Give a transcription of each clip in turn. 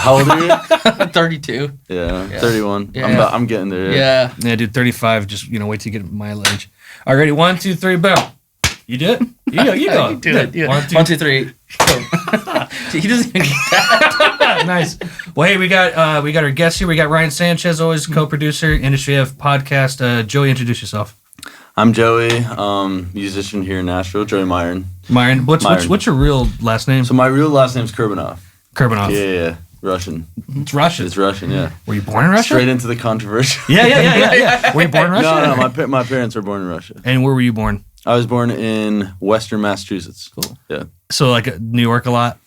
How old are you? 32. Yeah, 31. Yeah. I'm getting there. Yeah. Yeah, dude, 35. Just wait till you get my age. All right, ready? 1, 2, 3, boom. You do it? You go. You go. You do it. Yeah. 1, 2, 1, 2, 3. He doesn't even get that. Nice. Well, hey, we got our guests here. We got Ryan Sanchez, always co-producer, Industry F podcast. Joey, introduce yourself. I'm Joey, musician here in Nashville. Joey Myron. Myron. What's your real last name? So my real last name's Kurbanov. Kurbanov. Yeah. Russian. It's Russian. It's Russian, yeah. Were you born in Russia? Straight into the controversial. Yeah. Were you born in Russia? No. My parents were born in Russia. And where were you born? I was born in Western Massachusetts. Cool. Yeah. So like New York a lot?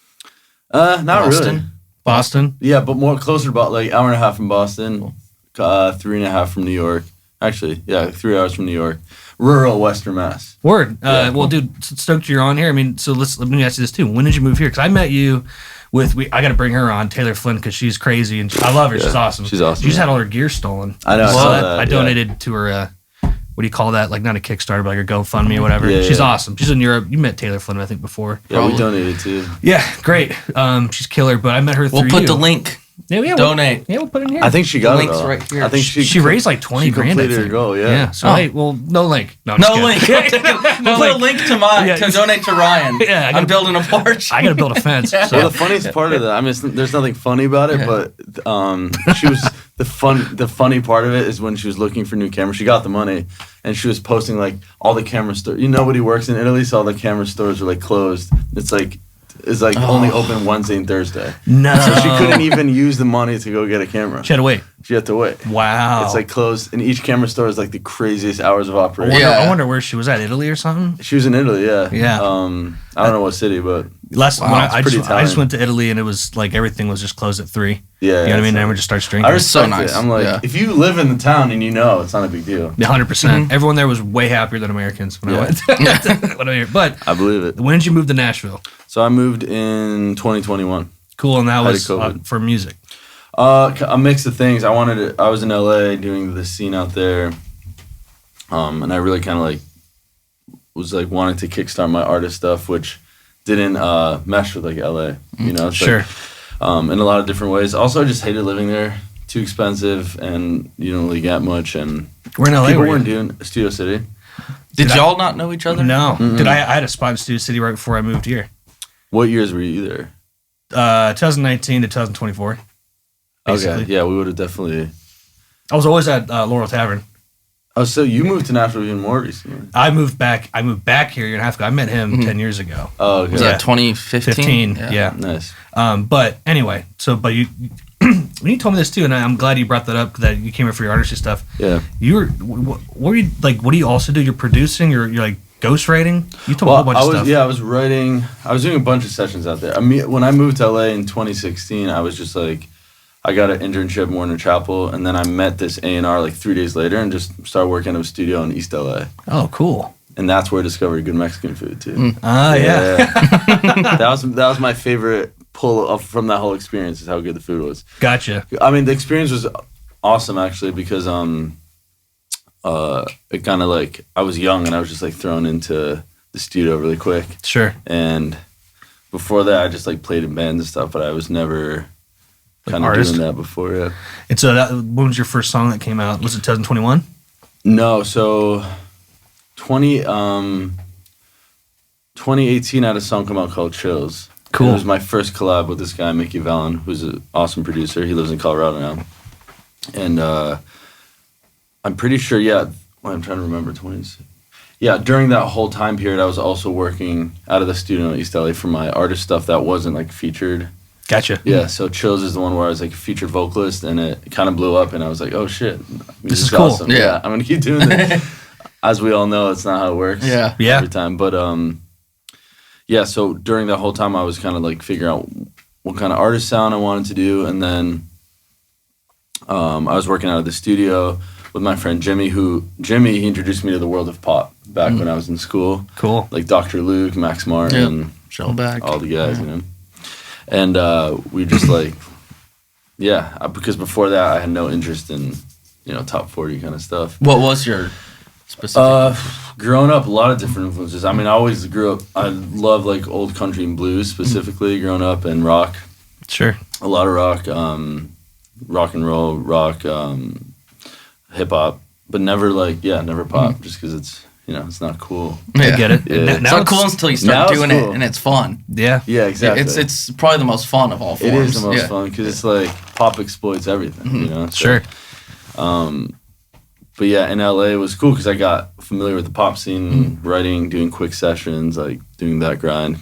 Not Boston? really. Boston? Yeah, but more closer about like hour and a half from Boston, 3.5 from New York. Actually, yeah, 3 hours from New York. Rural Western Mass. Word. Yeah, well, dude, stoked you're on here. I mean, so let me ask you this too. When did you move here? Because I met you with I got to bring her on, Taylor Flynn, because she's crazy and I love her. Yeah, she's awesome. she's awesome. She just had all her gear stolen. I know. I saw that, I donated to her. What do you call that? Like not a Kickstarter, but like a GoFundMe or whatever. Yeah, she's awesome. She's in Europe. You met Taylor Flynn, I think, before. Yeah, Probably. we donated too. Yeah, great. She's killer. But I met her through We'll put you. the link. Yeah, Donate. We'll put it in here. I think she got Link's it all. right here. I think she raised like 20 grand. completed her goal. Yeah. So hey, well, no link. No, I'm No just link. kidding. We'll put a link to to donate to Ryan. Yeah, I'm building a porch. I gotta build a fence. So. Well, the funniest part of that, I mean, there's nothing funny about it, but she was the funny part of it is when she was looking for new cameras. She got the money, and she was posting like all the camera stores. Nobody works in Italy, so all the camera stores are like closed. It's like only open Wednesday and Thursday. No. So she couldn't even use the money to go get a camera. She had to wait. She had to wait. Wow. It's like closed, and each camera store is like the craziest hours of I operation. wonder where she was at. Italy or something? She was in Italy, yeah. Yeah. I don't know what city, but When I pretty just went to Italy and it was like everything was just closed at 3. yeah. You know what I mean? it's- And everyone just starts drinking. I respect So nice. it. I'm like, Yeah. if you live in the town and it's not a big deal. 100%. Everyone there was way happier than Americans when I went. When I went. But I believe it. when did you move to Nashville? So I moved in 2021. Cool, and that Out of was COVID. for music. A mix of things. I was in LA doing the scene out there, and I really kind of like was like wanting to kickstart my artist stuff, which didn't mesh with like LA. It's Sure. Like, in a lot of different ways. Also, I just hated living there. Too expensive, and you don't really get much. And We're in LA. people were you? weren't doing Studio City. Did y'all not know each other? No. Dude, I had a spot in Studio City right before I moved here. What years were you there? 2019 to 2024. Basically. Okay, yeah, we would have definitely. I was always at Laurel Tavern. Oh, so you moved to Nashville even more recently? I moved back here a year and a half ago. I met him 10 years ago. Oh, okay. Was that 2015? 15, yeah. Nice. But anyway, but you, when you told me this too, and I'm glad you brought that up, that you came here for your artistry stuff. Yeah. You were, what were you, like, what do you also do? You're producing, you're like ghostwriting? You told me a whole bunch of stuff. Yeah, I was writing, I was doing a bunch of sessions out there. I mean, when I moved to LA in 2016, I was just like, I got an internship in Warner Chapel, and then I met this A&R like 3 days later and just started working at a studio in East LA. Oh, cool. And that's where I discovered good Mexican food too. Yeah. that was my favorite pull up from that whole experience, is how good the food was. Gotcha. I mean, the experience was awesome actually, because it kind of like, I was young and I was just like thrown into the studio really quick. Sure. And before that, I just like played in bands and stuff, but I was never kind of artist? doing that before. Yeah. And so when was your first song that came out? Was it 2021? No, so 2018 I had a song come out called Chills. Cool. And it was my first collab with this guy, Mickey Vallon, who's an awesome producer. He lives in Colorado now. And I'm pretty sure, I'm trying to remember, during that whole time period, I was also working out of the studio in East LA for my artist stuff that wasn't like featured. Gotcha. Yeah, so Chills is the one where I was like a featured vocalist, and it kind of blew up, and I was like, oh shit, This is cool. awesome. Yeah. I'm gonna keep doing this. As we all know, it's not how it works. Yeah. Every time, but so during that whole time, I was kind of like figuring out what kind of artist sound I wanted to do, and then I was working out of the studio with my friend Jimmy. He introduced me to the world of pop back when I was in school. Cool. Like Dr. Luke, Max Martin, Shellback. all the guys, you know. And we just like, because before that I had no interest in, top 40 kind of stuff. What was your specific? Growing up, a lot of different influences. I mean, I love like old country and blues specifically growing up, and rock. Sure. a lot of rock, rock and roll, rock, hip hop, but never never pop, just because it's it's not cool. I get it. Yeah. It's not cool until you start doing cool. it and it's fun. Yeah. Yeah, exactly. It's probably the most fun of all forms. It is the most fun because it's like pop exploits everything, So, Sure. But yeah, in LA it was cool because I got familiar with the pop scene, writing, doing quick sessions, like doing that grind.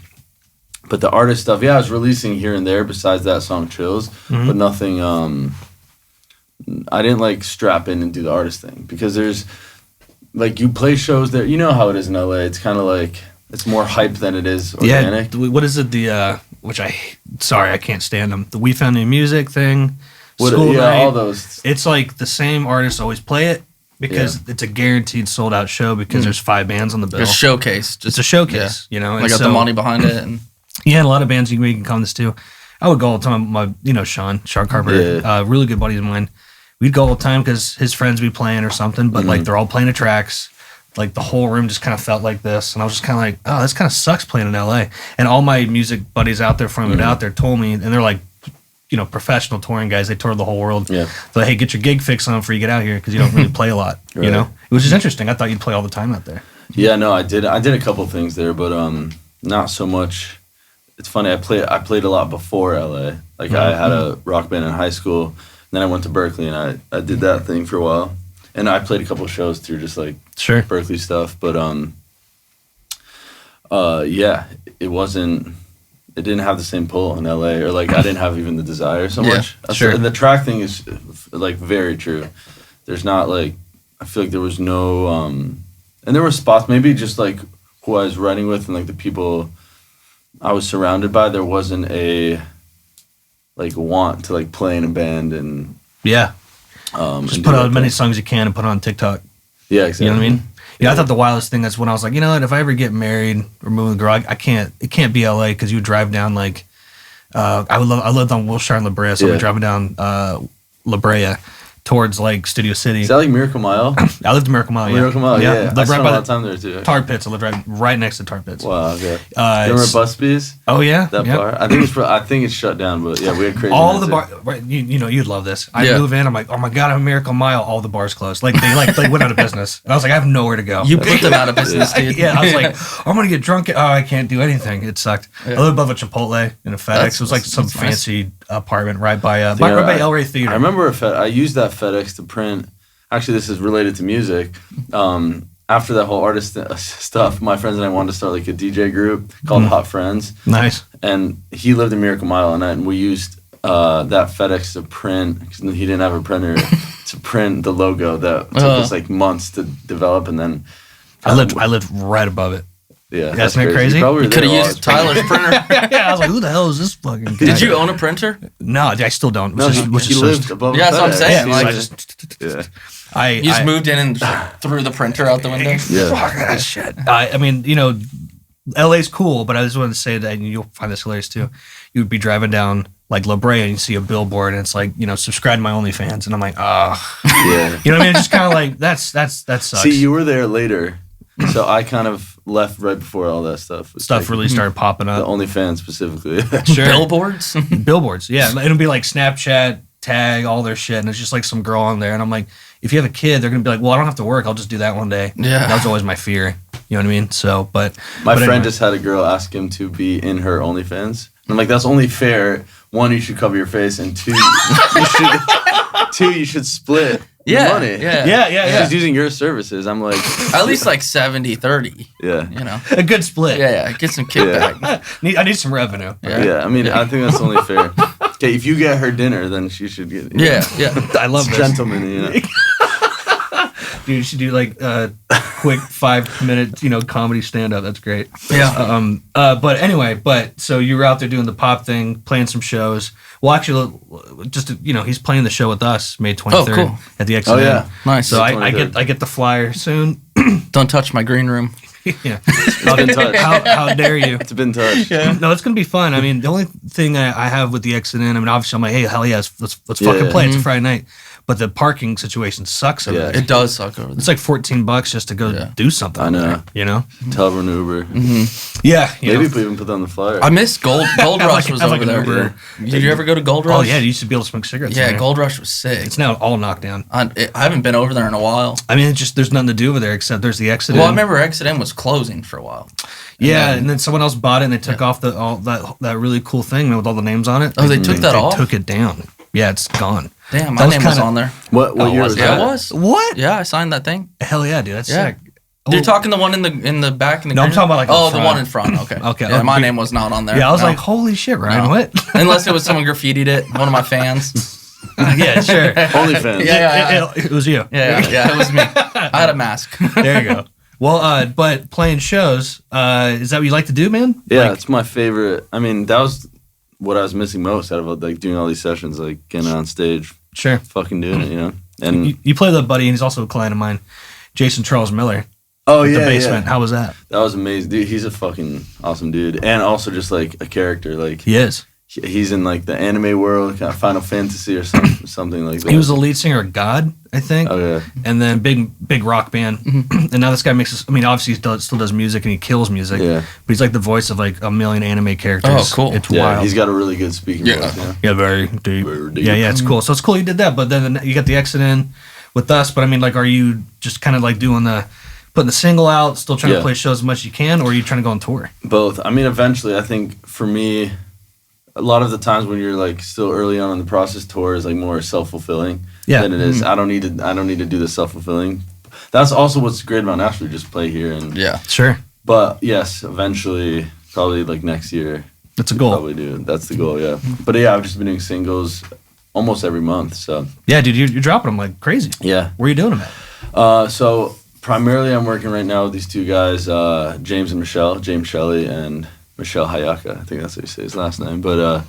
But the artist stuff, I was releasing here and there besides that song Chills, but nothing, I didn't like strap in and do the artist thing because there's, like, you play shows there, you know how it is in LA, it's kind of like, it's more hype than it is organic. Yeah, what is it, which I can't stand them, the We Found New Music thing, School Night, all those. It's like the same artists always play it because it's a guaranteed sold out show because there's 5 bands on the bill. It's a showcase. It's a showcase, I and got the money behind it. And and a lot of bands you can come this too. I would go all the time. My, Sean Carpenter, really good buddies of mine. We'd go all the time because his friends would be playing or something, but like they're all playing the tracks. Like the whole room just kind of felt like this. And I was just kind of like, oh, this kind of sucks playing in LA. And all my music buddies out there from it out there told me, and they're like, professional touring guys. They toured the whole world. Yeah. So, hey, get your gig fix on before you get out here because you don't really play a lot, It was just interesting. I thought you'd play all the time out there. Yeah, no, I did a couple things there, but not so much. It's funny, I played a lot before LA. Like I had a rock band in high school, and then I went to Berkeley and I did that thing for a while. And I played a couple of shows through just like Berkeley stuff, but it didn't have the same pull in LA, or like I didn't have even the desire so much. Sure. And the track thing is like very true. There's not like, I feel like there was no and there were spots, maybe just like who I was writing with and like the people I was surrounded by, there wasn't a like want to like play in a band and just and put out as many songs you can and put it on TikTok. Yeah, exactly. You know what I mean? Yeah, I thought the wildest thing is when I was like, if I ever get married or move to the girl, it can't be LA because you would drive down like, I lived on Wilshire and La Brea, so I'd be driving down La Brea towards like Studio City. Is that like Miracle Mile? I lived in Miracle Mile. Miracle Mile, yeah. I spent a lot of time there too. Tar Pits. I lived right next to Tar Pits. Wow, okay. Remember Busby's? Oh yeah, that bar. I think it's shut down, but yeah, we had crazy. All the bars. Right, you'd love this. I move in. I'm like, oh my god, I'm Miracle Mile. All the bars closed. Like they went out of business, and I was like, I have nowhere to go. You put them out of business, dude. Yeah, I was like, I'm gonna get drunk. Oh, I can't do anything. It sucked. I lived above a Chipotle and a FedEx. It was like some fancy apartment right by El Rey Theater. I remember I used that FedEx to print. Actually, this is related to music. After that whole artist stuff, my friends and I wanted to start like a DJ group called Hot Friends. Nice. And he lived in Miracle Mile, and we used that FedEx to print, because he didn't have a printer, to print the logo that took us like months to develop, and then I lived right above it. Yeah, that's crazy. You could have used Tyler's printer. Yeah, I was like, who the hell is this fucking guy? Did you own a printer? No, I still don't. No, he lived above. Yeah, that's what I'm saying. Yeah, you just moved in and threw the printer out the window. Yeah, fuck that shit. I mean, LA's cool, but I just wanted to say that, and you'll find this hilarious too. You would be driving down like La Brea and you see a billboard and it's like, subscribe to my OnlyFans, and I'm like, yeah. You know what I mean? It's just kind of like that sucks. See, you were there later. So I kind of left right before all that stuff. Really started popping up. The OnlyFans specifically. Sure. Billboards? Billboards, yeah. It'll be like Snapchat, tag, all their shit, and it's just like some girl on there. And I'm like, if you have a kid, they're going to be like, well, I don't have to work. I'll just do that one day. Yeah. That was always my fear. You know what I mean? So, but... My friend just had a girl ask him to be in her OnlyFans. And I'm like, that's only fair. One, you should cover your face, and two, you should split money. Yeah. She's using your services. I'm like... At least like 70-30. Yeah. A good split. Yeah. Get some kickback. I need some revenue. Yeah. I mean, I think that's only fair. Okay, if you get her dinner, then she should get... Yeah. I love this. Gentleman, Dude, you should do like a quick 5-minute, comedy stand-up. That's great. Yeah. But anyway, so you were out there doing the pop thing, playing some shows. Well, actually, he's playing the show with us May 23rd at the X&M. Oh, yeah. Nice. So I get the flyer soon. Don't touch my green room. Yeah. How dare you? It's been touched. Yeah. No, it's gonna be fun. I mean, the only thing I have with the X&M, I mean, obviously I'm like, hey, hell yes, let's fucking play. It's a Friday night. but the parking situation sucks over there. It does suck over there. It's like $14 just to go do something. I know. There, you know? Tell everyone Uber. Yeah. Maybe even put that on the flyer. I miss Gold Rush was like over an there. Uber. Did you ever go to Gold Rush? Oh, yeah. You used to be able to smoke cigarettes. Yeah, in there. Gold Rush was sick. It's now all knocked down. I haven't been over there in a while. I mean, it's just there's nothing to do over there except there's the exit. Well, I remember Exit M was closing for a while. And then someone else bought it and they took off that really cool thing with all the names on it. Oh, they took that off? They took it down. Yeah, it's gone. Damn, my name was on there. What year was Yeah, that? it was. What? Yeah, I signed that thing. Hell yeah, dude. That's sick. You're talking the one in the back in the No, I'm green? talking about like the front. one in front. Okay. Okay. Yeah, my name was not on there. Yeah, I was No. like, holy shit, Ryan, No. what? Unless it was someone graffitied it, one of my fans. Yeah, sure. OnlyFans. Yeah. It was you. Yeah, it was me. I had a mask. There you go. Well, but playing shows, is that what you like to do, man? Yeah, it's my favorite. I mean, that was what I was missing most out of like doing all these sessions, like getting on stage, Sure. fucking doing it, you know. And You play with a buddy, and he's also a client of mine, Jason Charles Miller. oh The yeah, basement. yeah. How was that? That was amazing, dude. He's a fucking awesome dude, and also just like a character. Like He is. he's in like the anime world, kind of Final Fantasy or something like that. He was the lead singer of God, I think. Oh yeah. And then big rock band. And now this guy makes. I mean, obviously he still does music and he kills music. Yeah. But he's like the voice of like a million anime characters. Oh, cool. It's Yeah, wild. he's got a really good speaking voice. Yeah. Yeah, very deep. Very deep. Yeah, it's cool. So it's cool you did that. But then you got the exit in with us. But I mean, like, are you just kind of like putting the single out, still trying to play shows as much as you can, or are you trying to go on tour? Both. I mean, eventually, I think for me, a lot of the times when you're like still early on in the process, tour is like more self-fulfilling than it is. I don't need to do the self-fulfilling. That's also what's great about Nashville. Just play here and Sure. But yes, eventually, probably like next year. That's a goal. Probably do. That's the goal. Yeah. But yeah, I've just been doing singles almost every month. So Yeah, dude, you're dropping them like crazy. yeah. Where are you doing them at? So primarily, I'm working right now with these two guys, James and Michelle, James Shelley and Michelle Hayaka. I think that's how you say his last name. But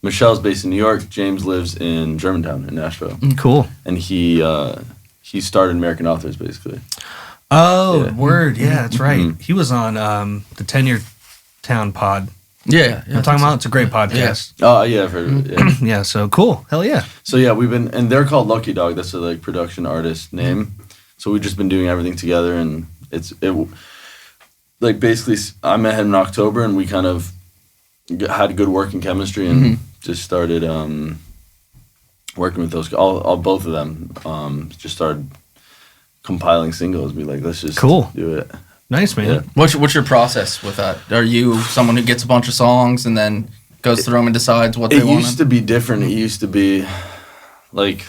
Michelle's based in New York. James lives in Germantown in Nashville, Cool. and he started American Authors basically. Oh, Yeah. word. Yeah, that's right. Mhm. He was on the 10-Year Town pod. Yeah. I'm talking about. It's a great podcast. Oh yeah, I've heard of it. Yeah. Yeah, so cool. Hell yeah. So yeah, we've been, and they're called Lucky Dog. That's the like production artist name. So we've just been doing everything together, and it like basically I met him in October, and we kind of had good working chemistry, and just started working with those all both of them. Just started compiling singles. Be like, let's just do it. Nice, man. Yeah. What's your process with that? Are you someone who gets a bunch of songs and then goes through them and decides what they It want? used to be different. It used to be like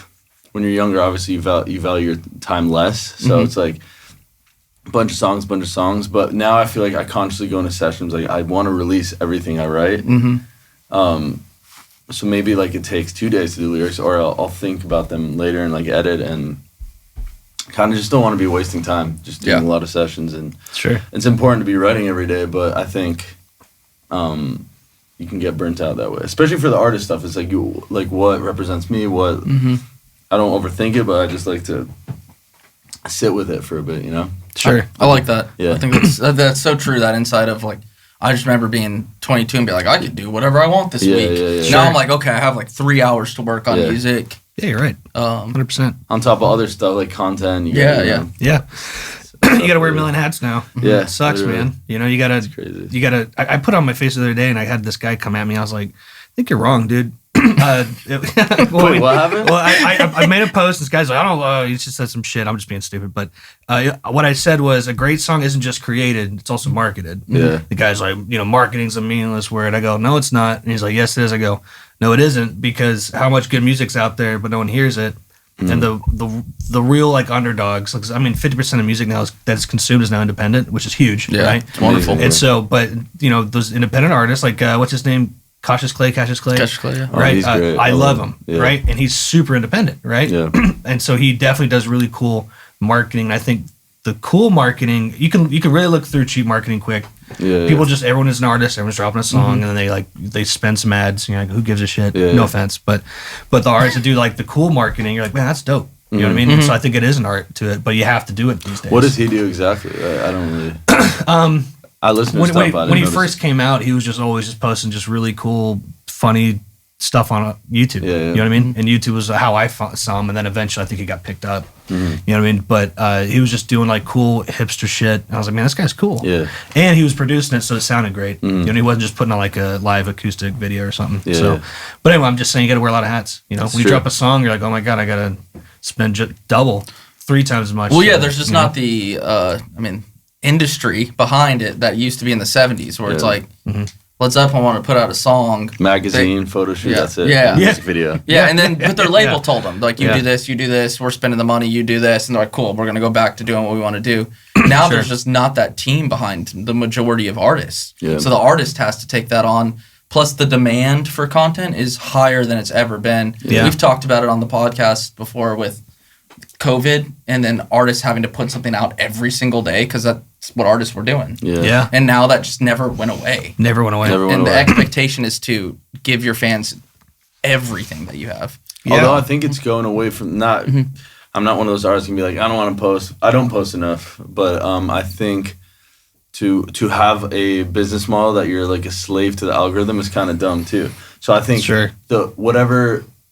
when you're younger, obviously you value your time less. So it's like bunch of songs. But now I feel like I consciously go into sessions like I want to release everything I write. So maybe like it takes 2 days to do lyrics, or I'll think about them later and like edit, and kind of just don't want to be wasting time just doing a lot of sessions. And Sure. it's important to be writing every day, but I think you can get burnt out that way, especially for the artist stuff. It's like what represents me, what I don't overthink it, but I just like to sit with it for a bit, you know? Sure. I like that. Yeah. I think that's so true. That inside of like, I just remember being 22 and be like, I could do whatever I want this week. Yeah. Now I'm like, okay, I have like 3 hours to work on music. Yeah, you're right. 100%. On top of other stuff like content. You Yeah. Yeah. You gotta wear a million hats now. Yeah, It sucks, literally. man. You know, you gotta. Crazy. I put on my face the other day, and I had this guy come at me. I was like, "I think you're wrong, dude." Wait, Wait, what happened? Well, I made a post. This guy's like, "I don't know." He just said some shit. I'm just being stupid. But what I said was, a great song isn't just created; it's also marketed. Yeah. The guy's like, marketing's a meaningless word. I go, no, it's not. And he's like, yes, it is. I go, no, it isn't, because how much good music's out there, but no one hears it. And the real like underdogs, like, I mean, 50% of music now that's consumed is now independent, which is huge, right? It's wonderful. And so, but those independent artists, like what's his name, Cassius Clay, Cassius Clay, yeah. Oh, right? he's great. I love him, Yeah. right? And he's super independent, right? Yeah. And so he definitely does really cool marketing. I think the cool marketing, you can really look through cheap marketing quick. Yeah. People just, everyone is an artist, everyone's dropping a song, and then they spend some ads. You're like, who gives a shit? Yeah. No offense, but the artists that do like the cool marketing, you're like, man, that's dope. You know what I mean? So I think it is an art to it, but you have to do it these days. What does he do exactly? I don't really. I listen to when stuff. he first came out, he was just always just posting just really cool, funny stuff on YouTube. Yeah, yeah. You know what I mean? And YouTube was how I saw him, and then eventually I think he got picked up. Mm-hmm. You know what I mean? But he was just doing like cool hipster shit. And I was like, man, this guy's cool. Yeah. And he was producing it, so it sounded great. You know, he wasn't just putting on like a live acoustic video or something. Yeah. So, but anyway, I'm just saying you got to wear a lot of hats. You know, That's when you true. drop a song, you're like, oh my god, I gotta spend double, 3 times as much. Well, yeah, there's just not the, industry behind it that used to be in the 70s where it's like, Led Zeppelin want to put out a song. Magazine, photo shoot, that's it. Yeah. Music video. Yeah, and then but their label Yeah. told them like you do this, we're spending the money, you do this, and they're like, cool, we're gonna go back to doing what we want to do. Now there's just not that team behind the majority of artists. Yeah. So the artist has to take that on. Plus the demand for content is higher than it's ever been. Yeah. We've talked about it on the podcast before with COVID, and then artists having to put something out every single day because that's what artists were doing. Yeah. And now that just never went away. Never went away. Never went And the away. expectation is to give your fans everything that you have. Although I think it's going away from not. I'm not one of those artists who can be like, I don't want to post. I don't post enough, but I think to have a business model that you're like a slave to the algorithm is kind of dumb too. So I think the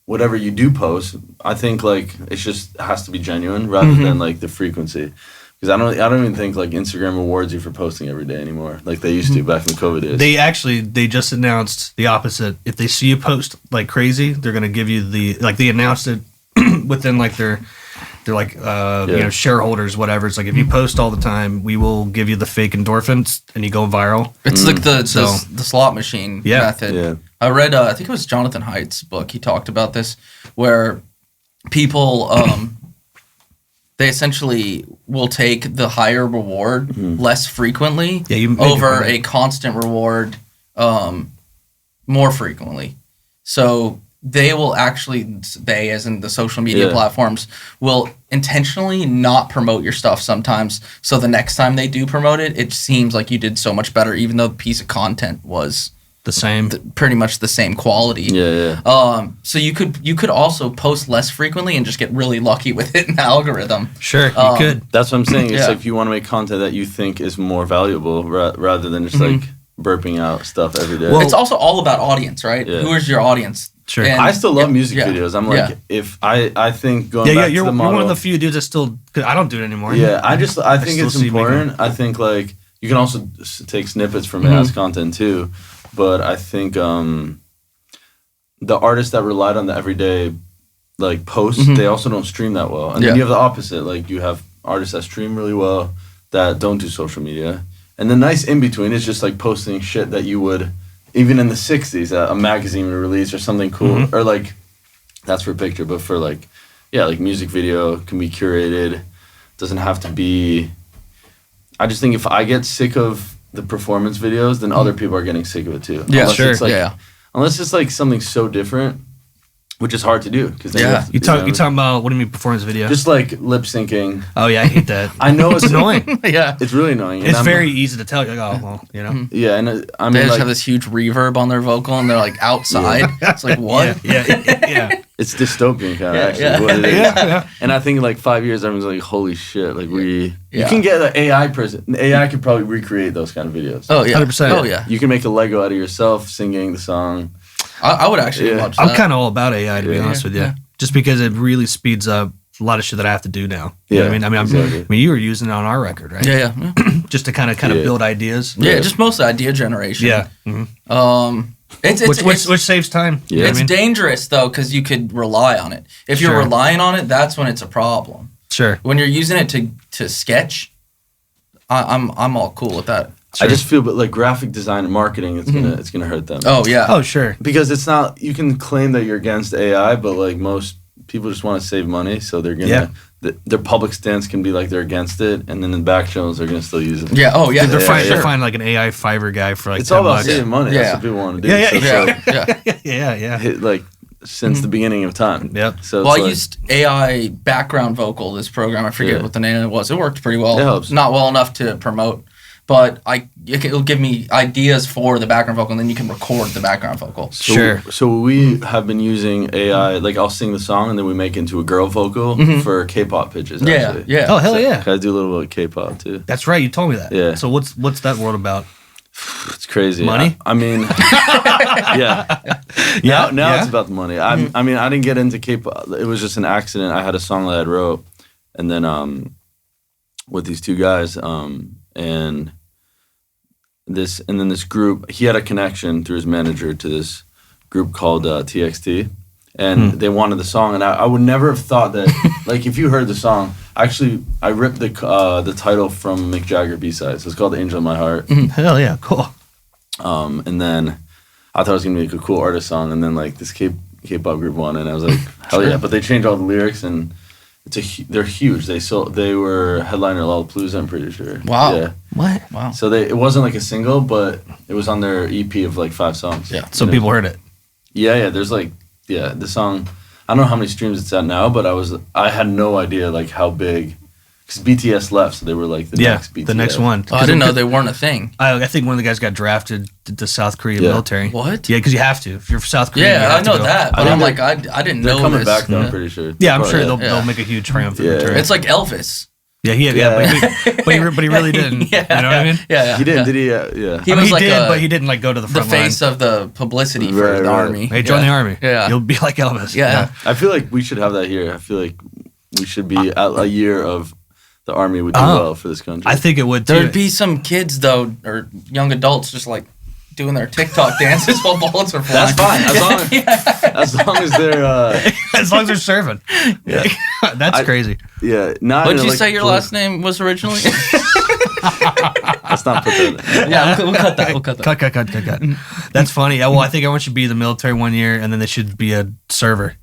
whatever you do post, I think like it just has to be genuine rather than like the frequency. Because I don't even think like Instagram rewards you for posting every day anymore, like they used to back in the COVID days. They just announced the opposite. If they see you post like crazy, they're gonna give you they announced it within like their like you know, shareholders, whatever. It's like if you post all the time, we will give you the fake endorphins and you go viral. It's like the slot machine method. Yeah. I read I think it was Jonathan Haidt's book. He talked about this where people they essentially will take the higher reward less frequently over a constant reward more frequently. So they will actually, as in the social media platforms, will intentionally not promote your stuff sometimes. So the next time they do promote it, it seems like you did so much better, even though the piece of content was the same, pretty much the same quality. Yeah. So you could also post less frequently and just get really lucky with it in the algorithm. Sure, you could. That's what I'm saying. It's like if you want to make content that you think is more valuable rather than just like burping out stuff every day. Well, it's also all about audience, right? Yeah. Who is your audience? Sure. And I still love music videos. I'm like, if I think going back to you're the model, one of the few dudes that still. I don't do it anymore. Yeah, I think it's still see important. I think like you can also take snippets from it as content too, but I think the artists that relied on the everyday like posts, they also don't stream that well. And then you have the opposite. Like you have artists that stream really well that don't do social media, and the nice in between is just like posting shit that you would. Even in the 60s, a magazine would release or something cool. Or like, that's for picture, but for like, like music video can be curated. Doesn't have to be. I just think if I get sick of the performance videos, then other people are getting sick of it too. Yeah, unless sure. It's like, unless it's like something so different, which is hard to do. Cause you talking about, what do you mean performance video? Just like lip syncing. Oh yeah, I hate that. I know it's annoying. It's really annoying. It's very easy to tell. You're like, oh, well, you know. Yeah, and I mean, they just like, have this huge reverb on their vocal, and they're like outside. It's like what? Yeah. It's dystopian kind of actually. What it is. Yeah. And I think in like 5 years, everyone's like, holy shit. Like you can get an AI person. An AI could probably recreate those kind of videos. Oh, yeah. 100%. Oh, yeah. You can make a Lego out of yourself singing the song. I would actually watch that. I'm kind of all about AI, to be honest with you. Just because it really speeds up a lot of shit that I have to do now. You know what I mean? I mean, you were using it on our record, right? Yeah. Just to kind of build ideas. Yeah, just mostly idea generation. Yeah. Which saves time. Yeah. You know it's what I mean? dangerous though because you could rely on it. If you're relying on it, that's when it's a problem. Sure. When you're using it to sketch, I'm all cool with that. I just feel, but like graphic design and marketing, it's gonna hurt them. Oh yeah. Oh sure. Because it's not. You can claim that you're against AI, but like most people just want to save money, so they're gonna. Their public stance can be like they're against it, and then in back channels they're gonna still use it. Yeah. Oh yeah. They're finding like an AI Fiverr guy for like. It's all about $10. saving money. Yeah. That's what people want to do. Yeah. Hit, like since the beginning of time. Yep. So Well, it's I like, used AI background vocal. This program, I forget what the name of it was. It worked pretty well. It helps. Not well enough to promote, but it'll give me ideas for the background vocal, and then you can record the background vocal. So we have been using AI. Like I'll sing the song, and then we make it into a girl vocal for K-pop pitches. Actually. Yeah. Oh hell yeah. I do a little bit of K-pop too. That's right. You told me that. Yeah. So what's that world about? It's crazy. Money? I mean, yeah. Now it's about the money. I mean, I didn't get into K-pop. It was just an accident. I had a song that I wrote, and then with these two guys, and then this group. He had a connection through his manager to this group called TXT, and they wanted the song. And I would never have thought that. Like, if you heard the song, actually, I ripped the title from Mick Jagger B-sides. It's called "Angel in My Heart." Hell yeah, cool. And then I thought it was gonna be like a cool artist song, and then like this K-pop group won, and I was like, hell yeah! But they changed all the lyrics, and they're huge. They were headliner Lollapalooza, I'm pretty sure. Wow. Yeah. What? Wow. So it wasn't like a single, but it was on their EP of like 5 songs. Yeah. So people heard it. Yeah. There's like the song. I don't know how many streams it's at now, but I had no idea like how big. Because BTS left, so they were like the next BTS. The next one. Oh, I didn't know they weren't a thing. I think one of the guys got drafted to South Korea military. What? Yeah, because you have to. If you're South Korea, Yeah, I know that. But I'm like, I didn't know They're coming this. back though, I'm pretty sure. Yeah, I'm sure They'll they'll make a huge triumphant return. It's like Elvis. Yeah, but he really didn't. Yeah, you know what I mean? Yeah. He didn't, yeah. did he? Yeah. He I mean, was he like did, but he didn't like go to the the front line. face of the publicity for Right, the right. army. Hey, join the army. Yeah. You'll be like Elvis. Yeah. I feel like we should have that here. I feel like we should be a year of the army would do well for this country. I think it would too. There'd be some kids though, or young adults, just like doing their TikTok dances while bullets are flying. That's fine as long as they're as long as they're serving. yeah. That's crazy. Yeah. Not What'd in you like, say your last name was originally? Let's not put that in. Yeah, we'll cut that. We'll cut that. Cut. That's funny. Yeah, well, I think everyone should be in the military 1 year, and then they should be a server.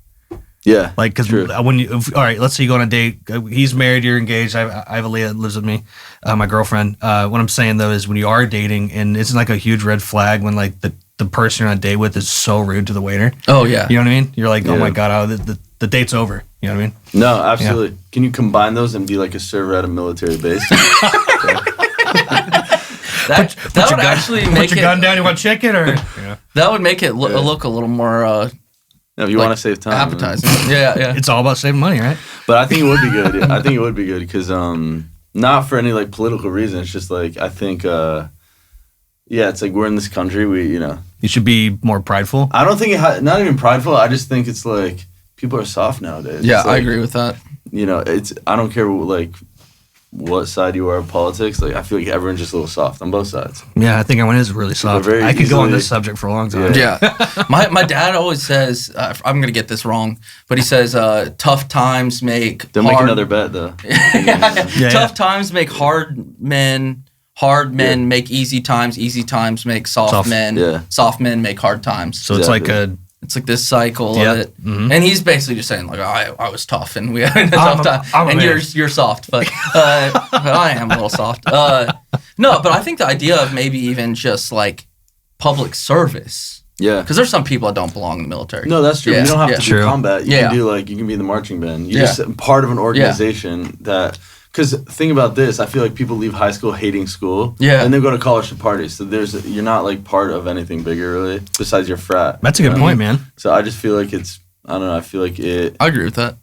Yeah. Like, because when you, all right, let's say you go on a date. He's married, you're engaged. I have a Leah that lives with me, my girlfriend. What I'm saying though is when you are dating, and it's like a huge red flag when like the person you're on a date with is so rude to the waiter. Oh yeah. You know what I mean? You're like, oh my god, the date's over. You know what I mean? No, absolutely. Yeah. Can you combine those and be like a server at a military base? That would actually make put your gun down. You want chicken or? Yeah. That would make it look a little more. No, if you want to save time, appetizing. Yeah. It's all about saving money, right? But I think it would be good. Yeah. I think it would be good because not for any like political reason. It's just like I think it's like we're in this country. You should be more prideful. I don't think not even prideful. I just think it's like people are soft nowadays. Yeah, like, I agree with that. I don't care like what side you are of politics. Like I feel like everyone's just a little soft on both sides. Yeah, I think everyone is really soft. I could go on this subject for a long time. Yeah. My dad always says, I'm gonna get this wrong, but he says, tough times make. Don't make another bet though. Tough times make hard men. Hard men make easy times make soft men. Yeah. Soft men make hard times. So exactly. It's like this cycle of it. Mm-hmm. And he's basically just saying like, I was tough and we had a tough time. And you're soft, but I am a little soft. No, but I think the idea of maybe even just like public service. Yeah. Because there's some people that don't belong in the military. No, that's true. You don't have to do combat. You can do you can be in the marching band. You're just part of an organization that. Because think about this, I feel like people leave high school hating school, and they go to college to party. So you're not like part of anything bigger really, besides your frat. That's a good point, man. So I just feel like I don't know. I feel like it. I agree with that.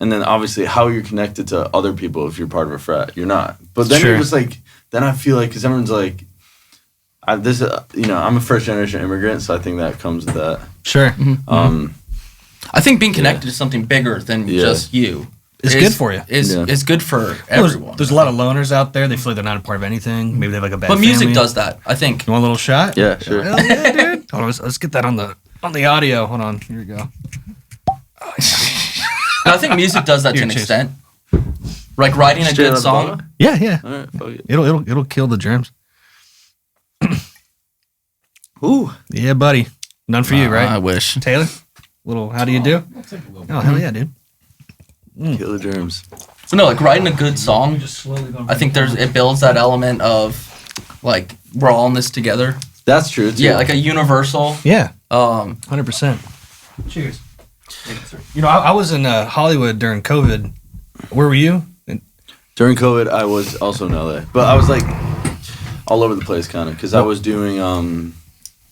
And then obviously, how you're connected to other people if you're part of a frat, you're not. But then you're just like, then I feel like because everyone's like, I'm a first generation immigrant, so I think that comes with that. Sure. I think being connected to something bigger than just you. It's good for you. It's good for everyone. There's a lot of loners out there. They feel like they're not a part of anything. Maybe they have like a bad family. But music does that, I think. You want a little shot? Yeah, sure. Hell yeah, dude. Hold on, let's get that on the audio. Hold on. Here we go. Oh, yeah. I think music does that to an extent. Like writing a good song. Yeah. All right, fuck it. It'll kill the germs. Ooh. Yeah, buddy. None for you, right? I wish. Taylor? How do you do? Oh, hell yeah, dude. Kill the germs. So no, like writing a good song, I think it builds that element of like we're all in this together. That's true too. Yeah, like a universal. Yeah. 100%. Cheers. I was in Hollywood during COVID. Where were you? During COVID, I was also in LA, but I was like all over the place kind of because I was doing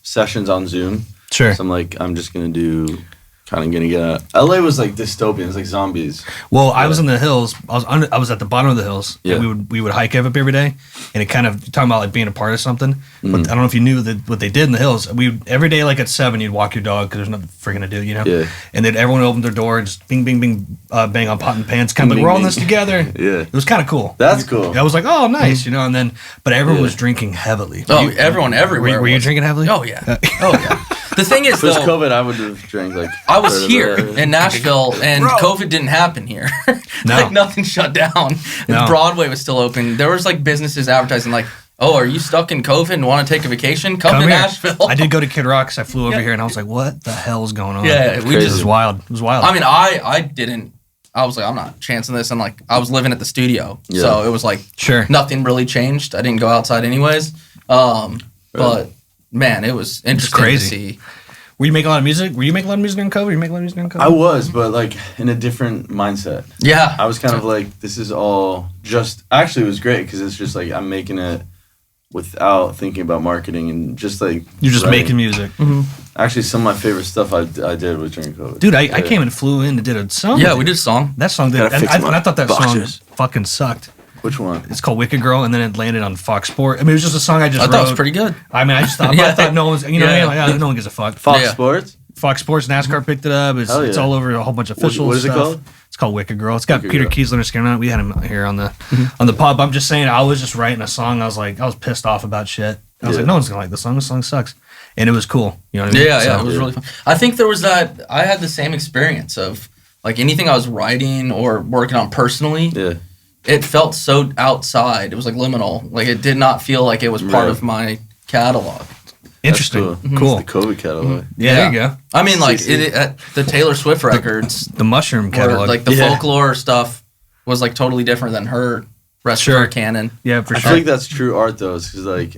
sessions on Zoom. Sure. So I'm just gonna do kind of gonna get out. LA was like dystopian. It's like zombies. Well, I was in the hills. I was at the bottom of the hills. Yeah. And we would hike up every day, and it kind of talking about like being a part of something. But I don't know if you knew that what they did in the hills. We every day like at 7 you'd walk your dog because there's nothing freaking to do, you know. Yeah. And then everyone would open their door and just bing bing bing bang on pot and pans. Kind of like Bing, we're all in bing. this together. Yeah. It was kind of cool. That's cool. I was like, oh, nice, you know. And then, but everyone Yeah. was drinking heavily. Oh, everyone everywhere. Were you was. drinking heavily? Oh yeah. Oh yeah. The thing is, If it was though, COVID, I would have drank like. I was third of here it. in Nashville, and Bro. COVID didn't happen here. No. Like nothing shut down. No. Broadway was still open. There was like businesses advertising like, "Oh, are you stuck in COVID and want to take a vacation? Come to here. Nashville." I did go to Kid Rock 'cause I flew over Yeah. here and I was like, what the hell is going on? Yeah, we It just. was wild. It was wild. I mean, I didn't. I was like, I'm not chancing this, and like I was living at the studio, Yeah. so it was like sure. nothing really changed. I didn't go outside anyways. But man, it was interesting crazy. to see. Were you making a lot of music? Were you making a lot of music during COVID? Were you making a lot of music during COVID? I was, but like in a different mindset. Yeah, I was kind of like, this is all just. Actually, it was great because it's just like I'm making it without thinking about marketing and just like. You're just writing. making music. Actually, some of my favorite stuff I did was during COVID. Dude, I came and flew in and did a song. yeah, we did a song. That song did. Gotta And fix I, my and I thought that boxers. song fucking sucked. Which one? It's called Wicked Girl, and then it landed on Fox Sport. I mean, it was just a song I just I wrote. thought it was pretty good. I mean, I just thought, Yeah. I thought no one's, you know what I Yeah. mean? Like, no one gives a fuck. Fox Yeah. Sports. Fox Sports, NASCAR picked it up. It's, Hell it's yeah. all over a whole bunch of official What is it stuff. called? It's called Wicked Girl. It's got Wicked Peter Girl. Kiesler and Skinner. We had him here on the pod. I'm just saying, I was just writing a song. I was pissed off about shit. I was Yeah. like, no one's gonna like this song. This song sucks, and it was cool. You know what I mean? Yeah, So- it was really fun. I think there was that. I had the same experience of like anything I was writing or working on personally. Yeah. It felt so outside. It was like liminal. Like it did not feel like it was part Right. of my catalog. Interesting. That's Cool. It's the COVID catalog. Yeah, there you go. I mean, like CC. the Taylor Swift records, The Mushroom were, catalog. like the Yeah. folklore stuff, was like totally different than her rest Sure. of her canon. yeah, for I sure. feel like that's true art though, because like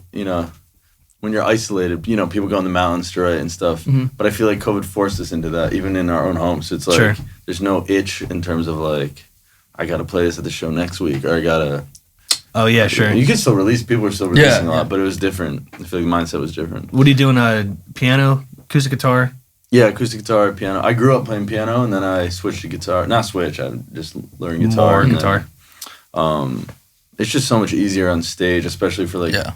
when you're isolated, people go in the mountains to write and stuff. But I feel like COVID forced us into that, even in our own homes. It's like Sure. there's no itch in terms of like I gotta play this at the show next week, or I gotta. Oh yeah, sure. You can still release. People are still releasing a lot, Yeah. but it was different. I feel like mindset was different. What are you doing? Piano, acoustic guitar. Yeah, acoustic guitar, piano. I grew up playing piano, and then I switched to guitar. Not switch. I just learned guitar. More and guitar. then, it's just so much easier on stage, especially for like. Yeah.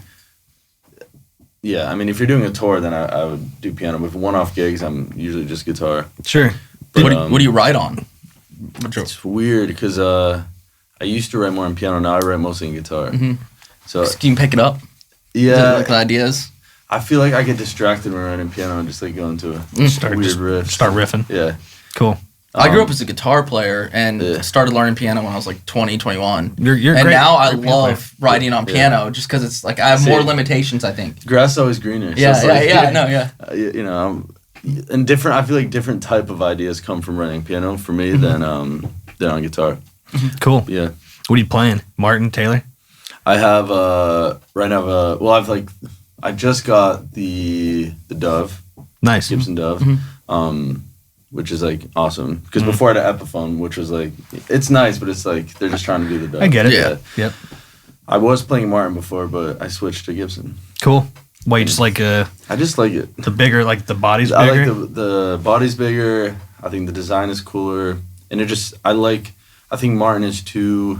Yeah, I mean, if you're doing a tour, then I would do piano. But for one-off gigs, I'm usually just guitar. Sure. But, What do you write on? It's weird because I used to write more on piano. Now I write mostly in guitar. So You can pick it up. yeah, Like the ideas. I feel like I get distracted when writing piano and just like go into a Start weird just riff. start riffing. Yeah. Cool. I grew up as a guitar player and Yeah. started learning piano when I was like 20, 21. You're and great. now I Great piano love writing on piano just because it's like I have See. more limitations, I think. Grass is always greener. So Yeah, it's like, I know, yeah. You know, and different. I feel like different type of ideas come from writing piano for me than on guitar. Cool. Yeah. What are you playing? Martin, Taylor? I have right now. I've like I just got the Dove, Nice. Gibson Dove, which is like awesome because before I had an Epiphone, which was like it's nice, but it's like they're just trying to do the Dove. I get it. Yeah. Yep. I was playing Martin before, but I switched to Gibson. Cool. Why you just like I just like it. the bigger, like the body's I bigger? like the body's bigger. I think the design is cooler, and I think Martin is too.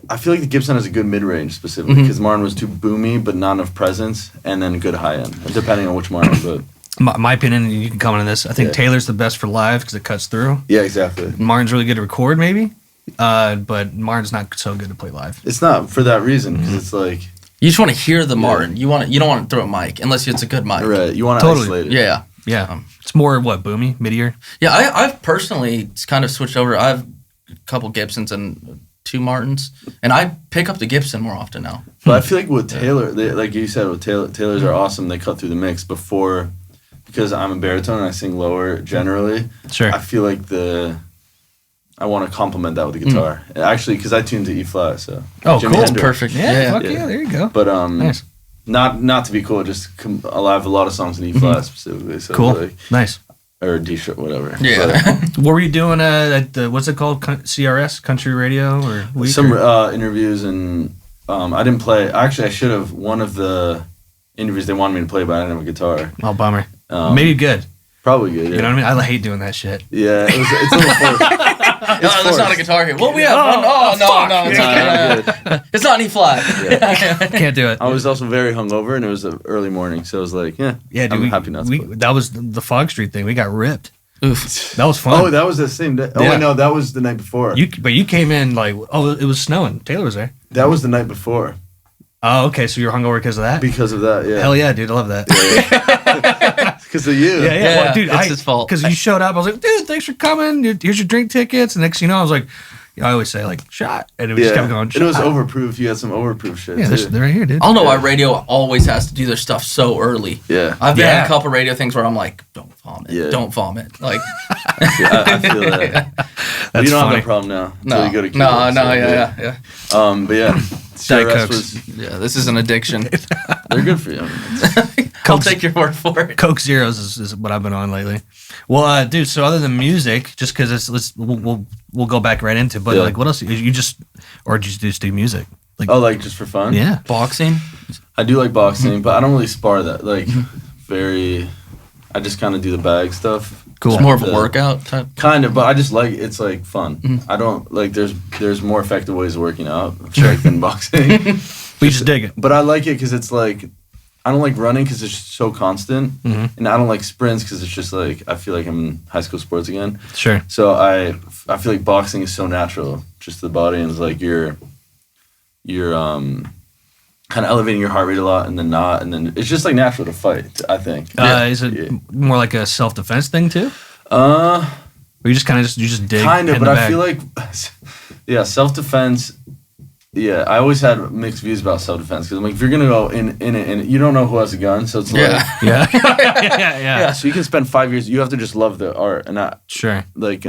I feel like the Gibson has a good mid range specifically because Martin was too boomy but not enough presence, and then good high end, depending on which Martin. But my opinion, and you can comment on this. I think Yeah. Taylor's the best for live because it cuts through. yeah, exactly. Martin's really good to record, maybe, but Martin's not so good to play live. It's not for that reason because it's like You just want to hear the Martin. You don't want to throw a mic unless it's a good mic. right. You want to Totally. isolate it. Yeah. Yeah, it's more what boomy, mid-ear. Yeah, I've personally kind of switched over. I have a couple Gibsons and 2 Martins, and I pick up the Gibson more often now. But I feel like with Taylor, like you said, with Taylors are awesome. They cut through the mix before because I'm a baritone and I sing lower generally. Sure. I feel like I want to complement that with the guitar. Actually, because I tuned to E flat, so Oh, Jimi cool. Hendrix. Perfect. Yeah, fuck Yeah. yeah, there you go. But Nice. not to be cool. Just I'll have a lot of songs in E flat specifically. So Cool. like, Nice. or D sharp, whatever. Yeah. What were you doing at the, what's it called? CRS, Country Radio? Or But Week, some or- interviews and I didn't play. Actually, I should have. One of the interviews they wanted me to play, but I didn't have a guitar. Oh, bummer. Um, Maybe good. Probably good. Yeah. You know what I mean? I hate doing that shit. Yeah, it's a little forced. No, there's not a guitar here. Well, we have one. Oh, no, it's okay. It's not an E flat. Yeah. Can't do it. I was also very hungover, and it was an early morning, so I was like, yeah, dude, I'm happy not to play. That was the Fog Street thing. We got ripped. Oof. That was fun. Oh, that was the same day. Oh, Yeah. no, that was the night before. But you came in like, it was snowing. Taylor was there. That was the night before. Oh, okay. So you were hungover because of that? Because of that, yeah. Hell yeah, dude. I love that. Because of you. Yeah. Yeah, Well, dude, it's his fault. Because you showed up. I was like, dude, thanks for coming. Here's your drink tickets. And next thing you know, I was like, I always say, like, shot. And it just kept going, shot. It was overproof. You had some overproof shit, Yeah, too. they're right here, dude. I don't know why radio always has to do their stuff so early. Yeah. I've been Yeah. in a couple radio things where I'm like, don't vomit. Yeah. Don't vomit. Like, I feel that. But you don't have that problem now. no. You go to No, Cuba, so, yeah. But yeah. Diet CRS Cokes. was, Yeah, this is an addiction. they're good for you. I'll take your word for it. Coke Zeros is what I've been on lately. Well, dude. So other than music, just because we'll go back right into. But Yeah. like, what else? You just just do music? Like, Oh, like just for fun? yeah. Boxing? I do like boxing, but I don't really spar that. Like, I just kind of do the bag stuff. Cool. It's more of a workout type. Kind of, but I just like it's like fun. I don't like there's more effective ways of working out than boxing. We just dig it. But I like it because it's like I don't like running because it's just so constant, and I don't like sprints because it's just like I feel like I'm in high school sports again. Sure. So I feel like boxing is so natural, just to the body, and it's like you're kind of elevating your heart rate a lot, and then it's just like natural to fight. I think. Is it more like a self defense thing too? Uh, Or you just kind of just dig? kind of, in but the I bag? feel like, yeah, self defense. Yeah, I always had mixed views about self defense because I'm like, if you're gonna go in it, and you don't know who has a gun, so it's like, Yeah. yeah. so you can spend 5 years. You have to just love the art, and not Sure. like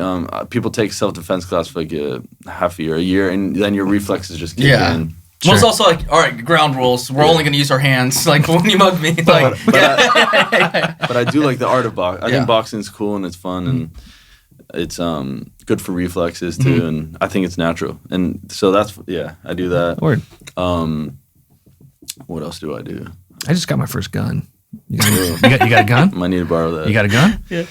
people take self defense class for like a half a year, and then your reflexes just kick Yeah. in. Well, it's Sure. also like, all right, ground rules. We're only going to use our hands. Like, when you mug me, like, But I do like the art of boxing. I Yeah. think boxing's cool and it's fun and it's good for reflexes too, and I think it's natural. And so I do that. Word. What else do I do? I just got my first gun. You got a gun? Might need to borrow that. You got a gun? Yeah.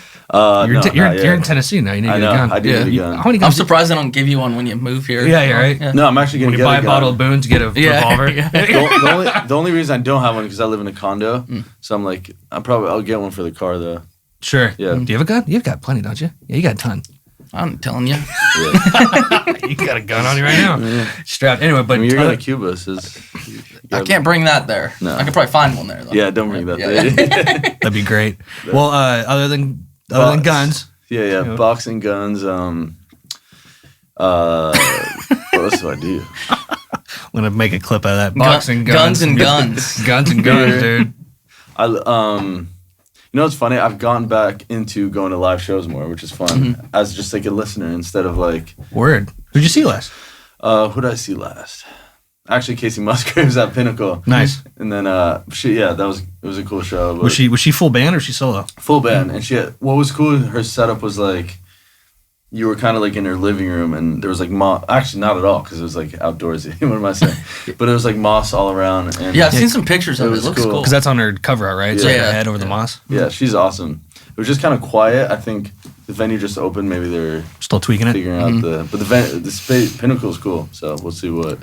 You're in Tennessee now. You need to I get know. a gun. I do need a gun. How many I'm guns? surprised they don't give you one when you move here. Yeah, you're right. No, I'm actually When gonna you get buy a a gun. bottle of Boone's, get a revolver. Yeah. The only reason I don't have one is because I live in a condo, so I'm like, I'll get one for the car though. Sure. Yeah. Do you have a gun? You've got plenty, don't you? Yeah, you got a ton. I'm telling you. Yeah. You got a gun on you right now. Strapped. Anyway, but I mean, you're going to Cuba, so I can't bring that there. No. I could probably find one there, though. Yeah, don't bring that. Yeah. there. that'd be great. Well, other than guns, Yeah, You know. boxing, guns. What else do I do? I'm gonna make a clip out of that. Boxing, guns and guns. guns and guns, dude. You know what's funny? I've gone back into going to live shows more, which is fun, as just like a listener instead of like. Word. Who'd you see last? Who did I see last? Actually, Casey Musgraves at Pinnacle. Nice. And then it was a cool show. But Was she full band or was she solo? full band? And what was cool? Her setup was like. You were kind of like in her living room, and there was like moss. Actually, not at all, because it was like outdoorsy. What am I saying? But it was like moss all around. And Yeah, I've seen some pictures of it. It was looks cool. cool. Because that's on her cover art, right? So Yeah. her head over the moss. Yeah, she's awesome. It was just kind of quiet. I think the venue just opened. Maybe they're Still tweaking it. figuring out the Pinnacle is cool. So we'll see what.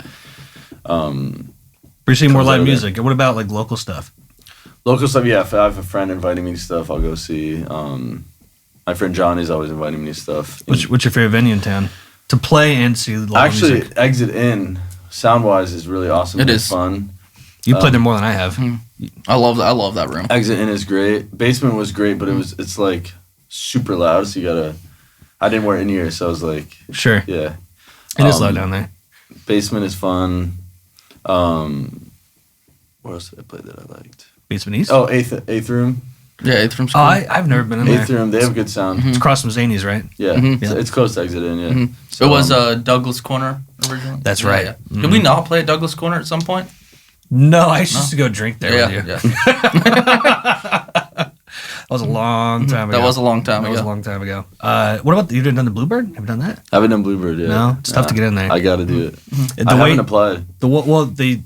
We're seeing more comes out live of music. What about like local stuff? Local stuff, yeah. If I have a friend inviting me to stuff, I'll go see. My friend Johnny's always inviting me to stuff. What's your favorite venue in town to play and see live Actually, music? Exit In, sound wise, is really awesome. It It's is. fun. You played there more than I have. I love that room. Exit In is great. Basement was great, but it's like super loud, so you gotta. I didn't wear in ears, so I was like, Sure. yeah. It is loud down there. Basement is fun. Where else did I play that I liked? Basement East? Oh, Eighth Room. Yeah, it's from Oh, school. I've never been in there. Eighth Room. They have good sound. It's across from Zany's, right? Yeah, Yeah. It's close to Exit In. Yeah. So it was Douglas Corner originally. That's Yeah, right. yeah. Did we not play at Douglas Corner at some point? No, I used to go drink there Yeah, with you. yeah. That was a long time ago. That was a long time That was a ago. long time ago. What about you? Done the Bluebird? Have you done that? I haven't done Bluebird yet. No? It's tough to get in there. I got to do it. The I way haven't applied. the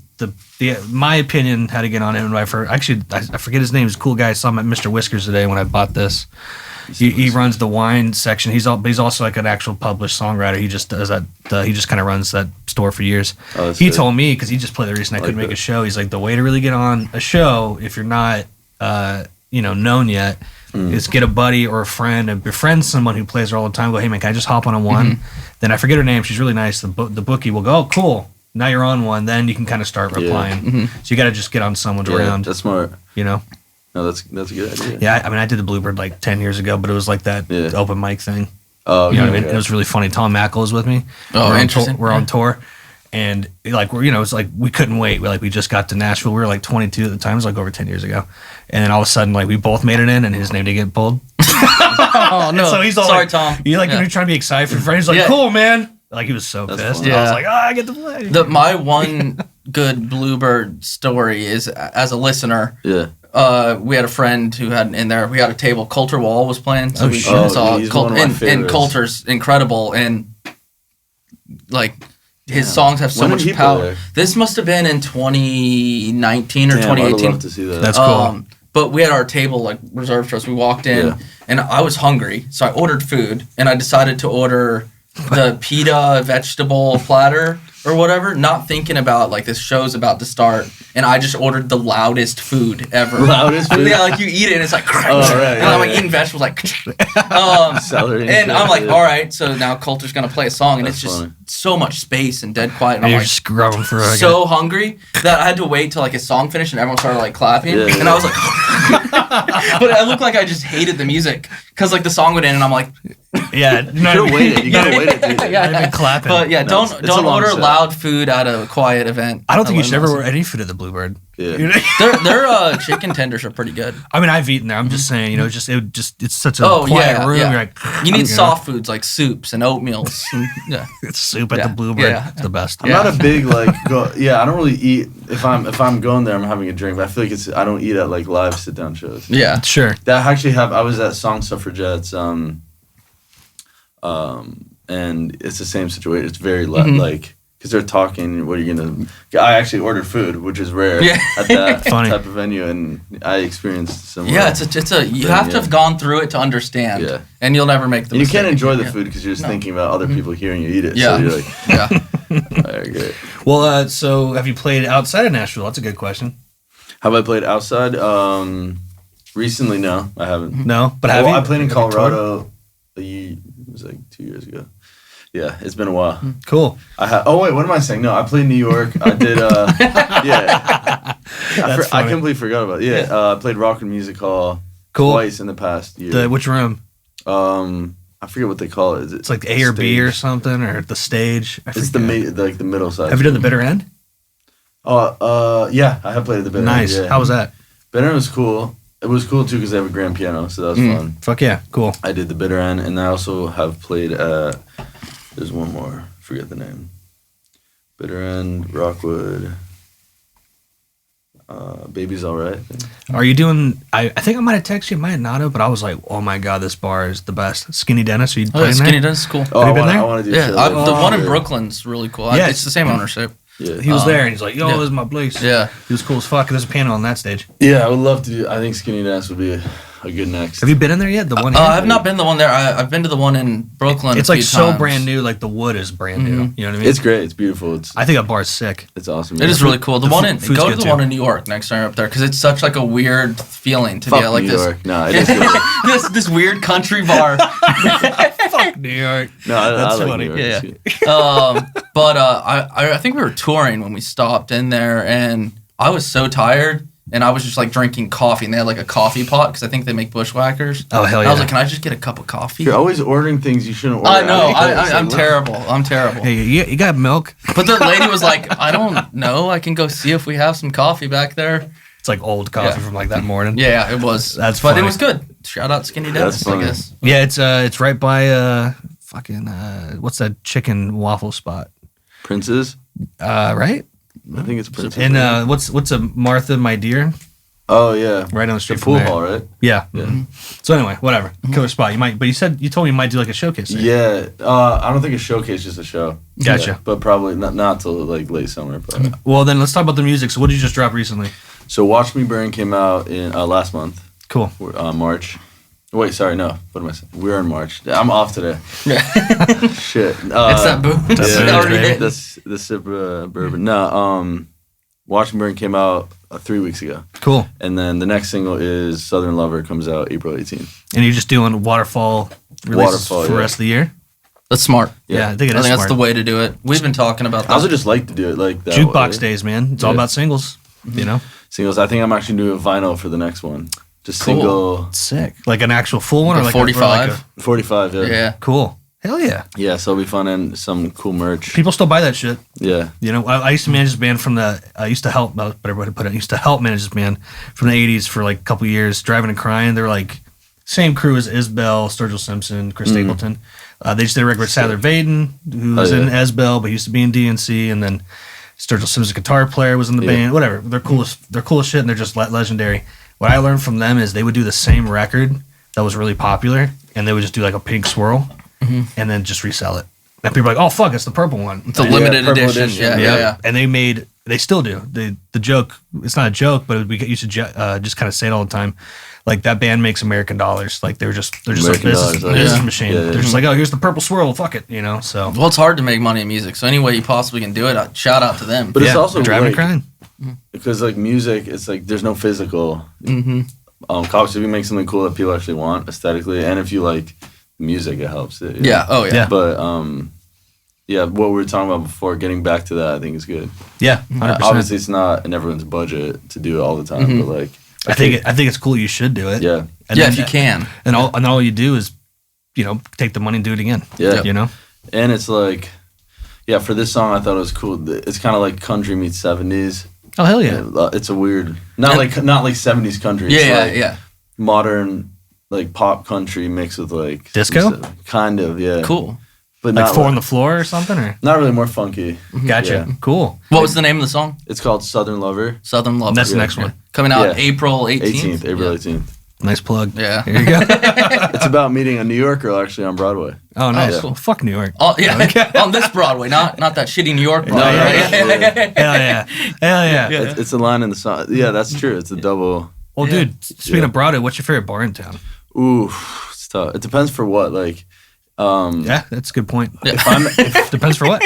my opinion how to get on it. And I forget his name. He's a cool guy. I saw him at Mr. Whiskers today when I bought this. He runs the wine section. He's also like an actual published songwriter. He just does that. He just kind of runs that store for years. He told me, because he just played the reason I couldn't make a show. He's like, the way to really get on a show if you're not known yet is get a buddy or a friend and befriend someone who plays there all the time. Go, hey man, can I just hop on one? Then I forget her name. She's really nice. The bookie will go, oh cool. Now you're on one. Then you can kind of start replying. So you got to just get on someone's around. That's smart. No, that's a good idea. Yeah, I mean, I did the Bluebird like 10 years ago, but it was like that open mic thing. Oh, you know what I mean? It was really funny. Tom Mackel was with me. Oh, interesting. We're on tour, and like it's like we couldn't wait. We just got to Nashville. We were like 22 at the time. It was like over 10 years ago, and then all of a sudden, like we both made it in, and his name didn't get pulled. Oh no! So he's all sorry, like, Tom. You're trying to be excited for friends. He's like, cool, man. Like he was so pissed. Funny. I was like, I get to play. My one good Bluebird story is as a listener. Yeah. We had a friend who had in there. We had a table. Coulter Wall was playing, so we shit. saw He's one of my and favorites. Coulter's incredible, and like his songs have so When did much he play power. there? This must have been in 2019 or Damn, I'd 2018. love to see that. That's cool. But we had our table like reserved for us. We walked in, and I was hungry, so I ordered food, and I decided to order the pita vegetable platter or whatever, not thinking about like this show's about to start, and I just ordered the loudest food ever. Loudest food? Yeah, like you eat it and it's like, Oh, right, and I'm like yeah. eating vegetables like, Celery and I'm like, shit, all right, so now Coulter's gonna play a song, and That's it's just funny. so much space and dead quiet, and And I'm you're like just scrubbing for so hungry that I had to wait till like his song finished and everyone started like clapping, Yeah, and I was like, but I looked like I just hated the music because like the song would end and I'm like, yeah, You gotta wait it. You gotta wait it. Dude. yeah, I've been clapping. but yeah, No, don't it's a long order set. loud food at a quiet event. I don't think you learned should ever that. order any food at the Bluebird. Yeah. You know? Their chicken tenders are pretty good. I mean, I've eaten there. I'm just saying, it's such a Oh, quiet yeah, room. yeah. You're like, You need soft foods like soups and oatmeals. And, yeah. It's soup at Yeah, the Bluebird. yeah. It's the best. I'm not a big I don't really eat if I'm going there. I'm having a drink, but I feel like I don't eat at like live sit down shows. Yeah. Sure. That actually I was at Song Suffragettes, and it's the same situation. It's very like because they're talking. What are you gonna? I actually ordered food, which is rare at that Funny. type of venue, and I experienced similar. Yeah, it's a you have to have gone through it to understand. Yeah. And you'll never make the And you mistake. can't enjoy the Yeah. food because you're just No. thinking about other people hearing you eat it. Yeah. So you're like, Yeah. all right, great. Well, so have you played outside of Nashville? That's a good question. Have I played outside? Recently, no, I haven't. No, but have you? I played in Have you toured? Colorado. It was like 2 years ago. Yeah, it's been a while. Cool. Oh wait, what am I saying? No, I played New York. I did. Yeah, That's I funny. completely forgot about it. Yeah, I played Rock and Music Hall Cool. twice in the past year. Which room? I forget what they call it. It's like A or B or something, or the stage. It's the middle side. Have you done the bitter end? Yeah, I have played at the bitter end. Nice. Yeah. How was that? Bitter end was cool. It was cool too because they have a grand piano, so that was fun. Fuck yeah, cool. I did the bitter end, and I also have played. There's one more. Forget the name. Bitter end, Rockwood. Baby's Alright. Are you doing? I think I might have texted you, might not have, but I was like, oh my god, this bar is the best. Skinny Dennis, are you Oh, playing Skinny there? Dennis is cool. Oh, Have you I been wanna- there? I want to do. Yeah, shit the like that. one in Yeah. Brooklyn's really cool. Yeah, It's the same ownership. Yeah. He was there, and he's like, yo, yeah. this is my place. Yeah. He was cool as fuck. There's a piano on that stage. Yeah, I would love to do. I think Skinny Dance would be a good next. Have you been in there yet? The one here? I've not been the one there. I've been to the one in Brooklyn. It's a like few so times. brand new. Like the wood is brand new. You know what I mean? It's great. It's beautiful. I think that bar's sick. It's awesome. It is really cool. The The one in food's go to good, the too. one in New York next time you're up there because it's such like a weird feeling to Fuck be at like New this York. No, it is good. this weird country bar. Fuck New York. No, I That's like funny. New York. Yeah. It's good. But I think we were touring when we stopped in there, and I was so tired, and I was just like drinking coffee, and they had like a coffee pot because I think they make bushwhackers. Oh, hell And I was yeah. like, can I just get a cup of coffee? You're always ordering things you shouldn't order. I know. It's I'm like, terrible. I'm terrible. Hey, you got milk? But the lady was like, I don't know. I can go see if we have some coffee back there. It's like old coffee Yeah. from like that morning. Yeah, it was. That's but funny. it was good. Shout out Skinny Dennis, I funny. guess. Yeah, it's right by fucking what's that chicken waffle spot? Prince's. Right? I think it's Prince's. And what's a Martha, my dear? Oh yeah, right on the strip the from pool there. hall, right? Yeah. Yeah. So anyway, whatever. Killer spot. You told me you might do like a showcase there. Yeah, I don't think a showcase, just a show. Gotcha. Yeah, but probably not till like late summer. But Well, then let's talk about the music. So what did you just drop recently? so Watch Me Burn came out in last month, Cool. March. Wait, sorry, no. What am I saying? We're in March. I'm off today. Shit. It's that boom. baby. That's the sip bourbon. No, Watch Me Burn came out 3 weeks ago, Cool. and then the next single is Southern Lover, comes out April 18th. And you're just doing waterfall releases for the rest of the year? That's smart. Yeah, I think it is that's smart. the way to do it. We've been talking about that. I also just like to do it like that. Jukebox way. days, man. It's all Yeah. about singles, you know? Singles. I think I'm actually doing a vinyl for the next one. Just Cool. single Sick. Like an actual full one Like or a like 45? 45. Yeah. Cool. Hell yeah. Yeah, so it'll be fun and some cool merch. People still buy that shit. Yeah. You know, I used to manage this band I used to help, better way to put it, I used to help manage this band from the 80s for like a couple years, Driving and Crying. They're like, same crew as Isbell, Sturgill Simpson, Chris Stapleton. They just did a record with Sadler Vaden, who was in Isbell, but he used to be in DNC, and then Sturgill Simpson's guitar player was in the band, whatever. They're cool as shit, and they're just legendary. What I learned from them is they would do the same record that was really popular, and they would just do like a pink swirl, and then just resell it. And people are like, oh, fuck, it's the purple one. It's a limited purple edition. edition. Yeah. And they still do. The joke, it's not a joke, but we used to just kind of say it all the time. Like, that band makes American dollars. Like, they're just American a business dollars, machine. Yeah. They're just like, oh, here's the purple swirl, fuck it, you know? So, Well, it's hard to make money in music. So any way you possibly can do it, shout out to them. But it's also Driving like, Crying. because like music, it's like there's no physical. Obviously, if you make something cool that people actually want aesthetically, and if you like music, it helps it. Yeah. Oh, yeah. Yeah. But yeah, what we were talking about before, getting back to that, I think is good. Yeah, 100%. Obviously, it's not in everyone's budget to do it all the time, but like I think it's cool. You should do it. yeah, And Yeah, then- if you can. And all you do is, you know, take the money and do it again. Yeah. You know? and it's like, yeah, for this song, I thought it was cool. It's kind of like country meets 70s. Oh, hell yeah. It's a weird, not like 70s country. It's Yeah, like yeah. modern like pop country mixed with like Disco? kind of, yeah. Cool. But Like not Four on the Floor or something? Or not really, more funky. Gotcha. Yeah. Cool. What was the name of the song? It's called Southern Lover. Southern Love. That's the next one. Coming out Yeah. April 18th. 18th, April Yeah. 18th. Nice plug. Yeah. There you go. It's about meeting a New York girl actually on Broadway. Oh, nice. Oh, cool. Fuck New York. Oh, yeah. On this Broadway, not that shitty New York Broadway. yeah. Hell yeah. Hell yeah. It's a line in the song. Yeah, that's true. It's a double. Well, Yeah. dude, speaking of Broadway, what's your favorite bar in town? Ooh, it's tough. It depends for what. Like, Yeah, that's a good point. if I'm, Depends for what?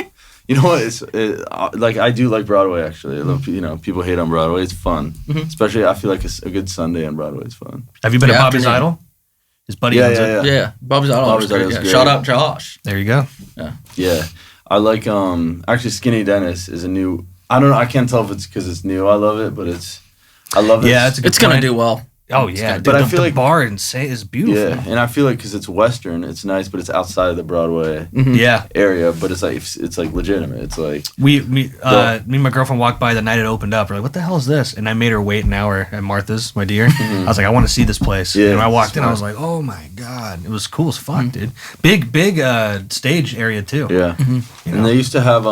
you know what? Like I do like Broadway actually. I love, you know, people hate on Broadway. It's fun, especially I feel like a good Sunday on Broadway is fun. Have you been to Yeah, Bobby's afternoon. Idol? His buddy Yeah, owns it. yeah, yeah. Yeah. Bobby's Idol Bobby's was great. Idol was Yeah. great. Shout out Josh. There you go. Yeah, I like actually Skinny Dennis is a new. I don't know. I can't tell if it's because it's new. I love it, but I love it. Yeah, it's a good It's going to point. do well. Oh, yeah. Dude, But I the, feel the like- bar is beautiful. Yeah, and I feel like because it's Western, it's nice, but it's outside of the Broadway Yeah. area. But it's like legitimate. It's like Me and my girlfriend walked by the night it opened up. We're like, what the hell is this? And I made her wait an hour at Martha's, my dear. I was like, I want to see this place. Yeah, and when I walked in, I smart. was like, oh my God. It was cool as fuck, dude. Big stage area, too. yeah. You And know? they used to have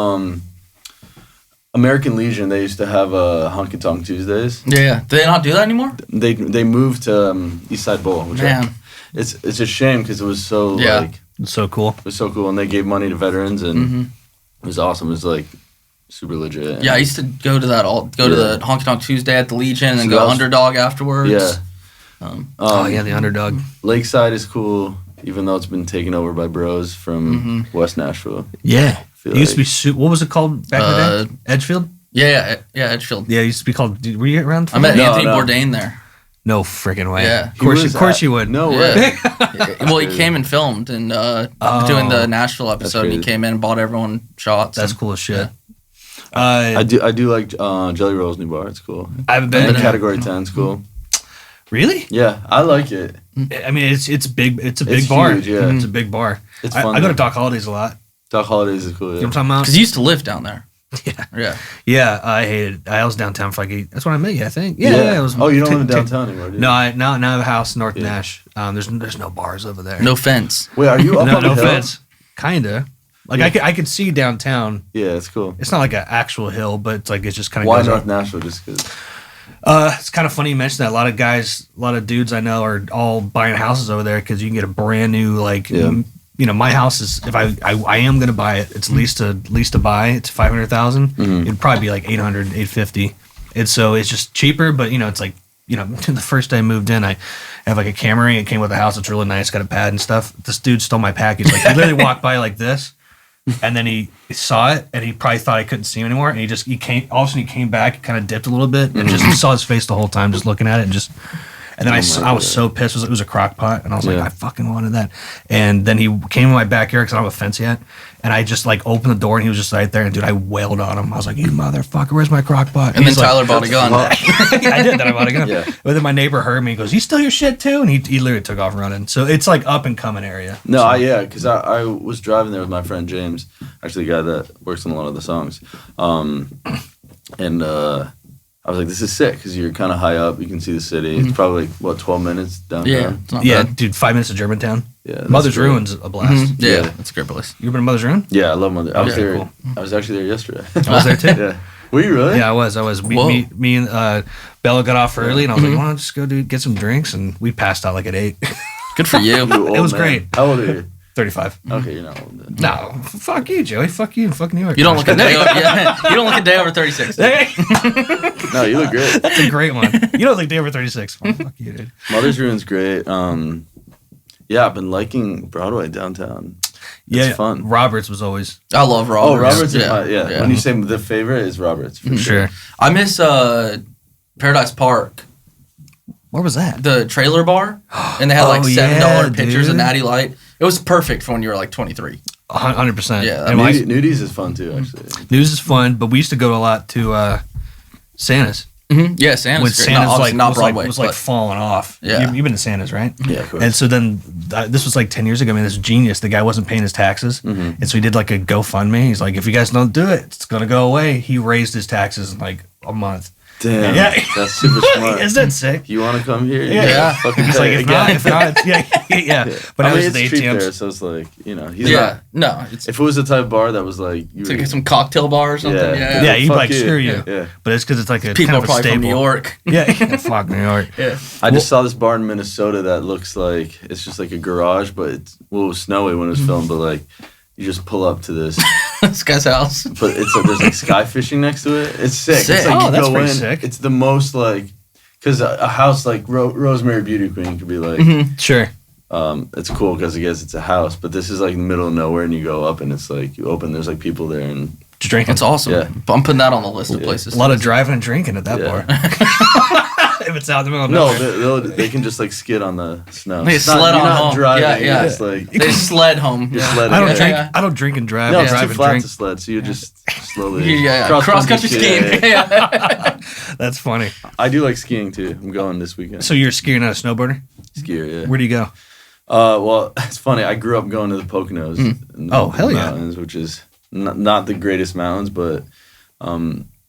American Legion. They used to have honky tonk Tuesdays. Yeah. Do they not do that anymore? They moved to East Side Bowl, which Man. it's a shame because it was so Yeah. like It's so cool. it was so cool, and they gave money to veterans, and it was awesome. It was like super legit. Yeah, I used to go to that to the Honky Tonk Tuesday at the Legion and So go that was- Underdog afterwards. Yeah. Oh, yeah, the underdog. Lakeside is cool, even though it's been taken over by bros from West Nashville. Yeah. feel It used to be, like- what was it called back in the day? Edgefield? Yeah, Edgefield. Yeah, it used to be called, were you around? for I met that? No, Anthony no. Bourdain there. No freaking way. Yeah. Of course you would. No Yeah. way. Well, he came and filmed and doing the Nashville episode. And he crazy. came in and bought everyone shots. That's and- cool as shit. I do like Jelly Roll's new bar. It's cool. I haven't And been. the Category 10's cool. Really? Yeah, I like it. I mean, it's big. It's a big It's bar. huge, yeah. It's a big bar. It's I fun, go to though. Doc Holidays a lot. Doc Holidays is cool. You know Yeah. what I'm talking about? Because he used to live down there. Yeah. Yeah. Yeah, I hated it. I was downtown for like that's when I met you, I think. Yeah, it was. Oh, you don't live in downtown anymore, do you? No, I now I have a house in North Yeah. Nash. There's no bars over there. No fence. Wait, are you up no, on the no hill? offense. Kinda. Like I could see downtown. Yeah, it's cool. It's not like an actual hill, but it's like it's just kind of Why goes North up. Nashville? Just because. It's kind of funny you mentioned that. A lot of dudes I know are all buying houses over there because you can get a brand new my house is, if I am going to buy it, it's lease to buy. It's 500,000. It'd probably be like 800, 850. And so it's just cheaper, but it's like, the first day I moved in, I have like a Camry. It came with a house. It's really nice. Got a pad and stuff. This dude stole my package. Like, he literally walked by like this, and then he saw it, and he probably thought I couldn't see him anymore. And he came, all of a sudden he came back, kind of dipped a little bit, and just saw his face the whole time, just looking at it, and then I was so pissed. It was a crock pot, and I was like, I fucking wanted that. And then he came in my backyard because I don't have a fence yet, and I just like opened the door, and he was just right there. And dude, I wailed on him. I was like, "You motherfucker, where's my crock pot?" And then Tyler bought a gun. I did. Then I bought a gun. Yeah. But then my neighbor heard me. He goes, "You steal your shit too?" And he literally took off running. So it's like up and coming area. No, because I was driving there with my friend James, actually the guy that works on a lot of the songs, and I was like, this is sick because you're kind of high up. You can see the city. It's probably, 12 minutes downtown? Yeah, dude, 5 minutes to Germantown. Yeah, Mother's Ruin's a blast. Yeah, that's a great place. You been to Mother's Ruin? Yeah, I love Mother. I was there. Cool. I was actually there yesterday. I was there too. Yeah. Were you really? Yeah, I was. Me and Bella got off early, and I was like, "Why don't just go get some drinks?" And we passed out like at 8. Good for you. It was great. How old are you? 35. Okay, you're not old then. No, fuck you, Joey. Fuck you. Fuck New York. You don't look a day over. You don't look a day over 36. No, you look great. That's a great one. You don't look day over 36. Oh, fuck you, dude. Mother's Ruin's great. I've been liking Broadway downtown. It's fun. Roberts was always. I love Roberts. Oh, Roberts is yeah. When you say the favorite is Roberts, for sure. I miss Paradise Park. Where was that? The trailer bar, and they had like $7 pictures dude. of Natty Light. It was perfect for when you were like 23. 100%. Yeah, And Nudies is fun too, actually. News is fun, but we used to go a lot to Santa's. Mm-hmm. Yeah, Santa's When great. Santa's Not Broadway, was but falling off. Yeah. You've been to Santa's, right? Yeah, of course. And so then this was like 10 years ago. I mean, this genius. The guy wasn't paying his taxes, and so he did like a GoFundMe. He's like, if you guys don't do it, it's gonna go away. He raised his taxes in like a month. Damn, that's super smart. Isn't that sick? You want to come here? Yeah. Fucking It's pay like, if again. not, yeah. But I mean, was it's the cheap ATMs. there, so it's like, he's not. No, it's If it was the type of bar that was like, you like some cocktail bar or something. Yeah, he'd fuck like screw you. Yeah. But it's because it's like a People kind are of a probably staple. from New York. Yeah, fuck New York. Yeah. I just saw this bar in Minnesota that looks like it's just like a garage, but it was snowy when it was filmed, but like you just pull up to this, This guy's house. but there's like sky fishing next to it. It's sick. Sick. It's like Oh, you that's go pretty in. sick. It's the most like, because a house like Rosemary Beauty Queen could be like, Sure. it's cool because I guess it's a house, but this is like in the middle of nowhere, and you go up and it's like you open, there's like people there, and Just drinking. That's awesome. Yeah. I'm putting that on the list of places. A lot of driving and drinking at that Yeah. bar. If it's out in the middle of nowhere. they can just like skid on the snow. They It's not- sled you're on not home. driving. Yeah, yeah. It's like They sled home. you're Yeah. sledding. I don't Yeah. drink. Yeah. I don't drink and drive. No, I it's drive too and flat drink. to sled, so you just slowly. Yeah. Cross Country skiing. Yeah. Yeah. That's funny. I do like skiing too. I'm going this weekend. So you're a skier, not a snowboarder? Skier, yeah. Where do you go? Well, it's funny. I grew up going to the Poconos. in Oh, the hell yeah. Mountains, which is not the greatest mountains, but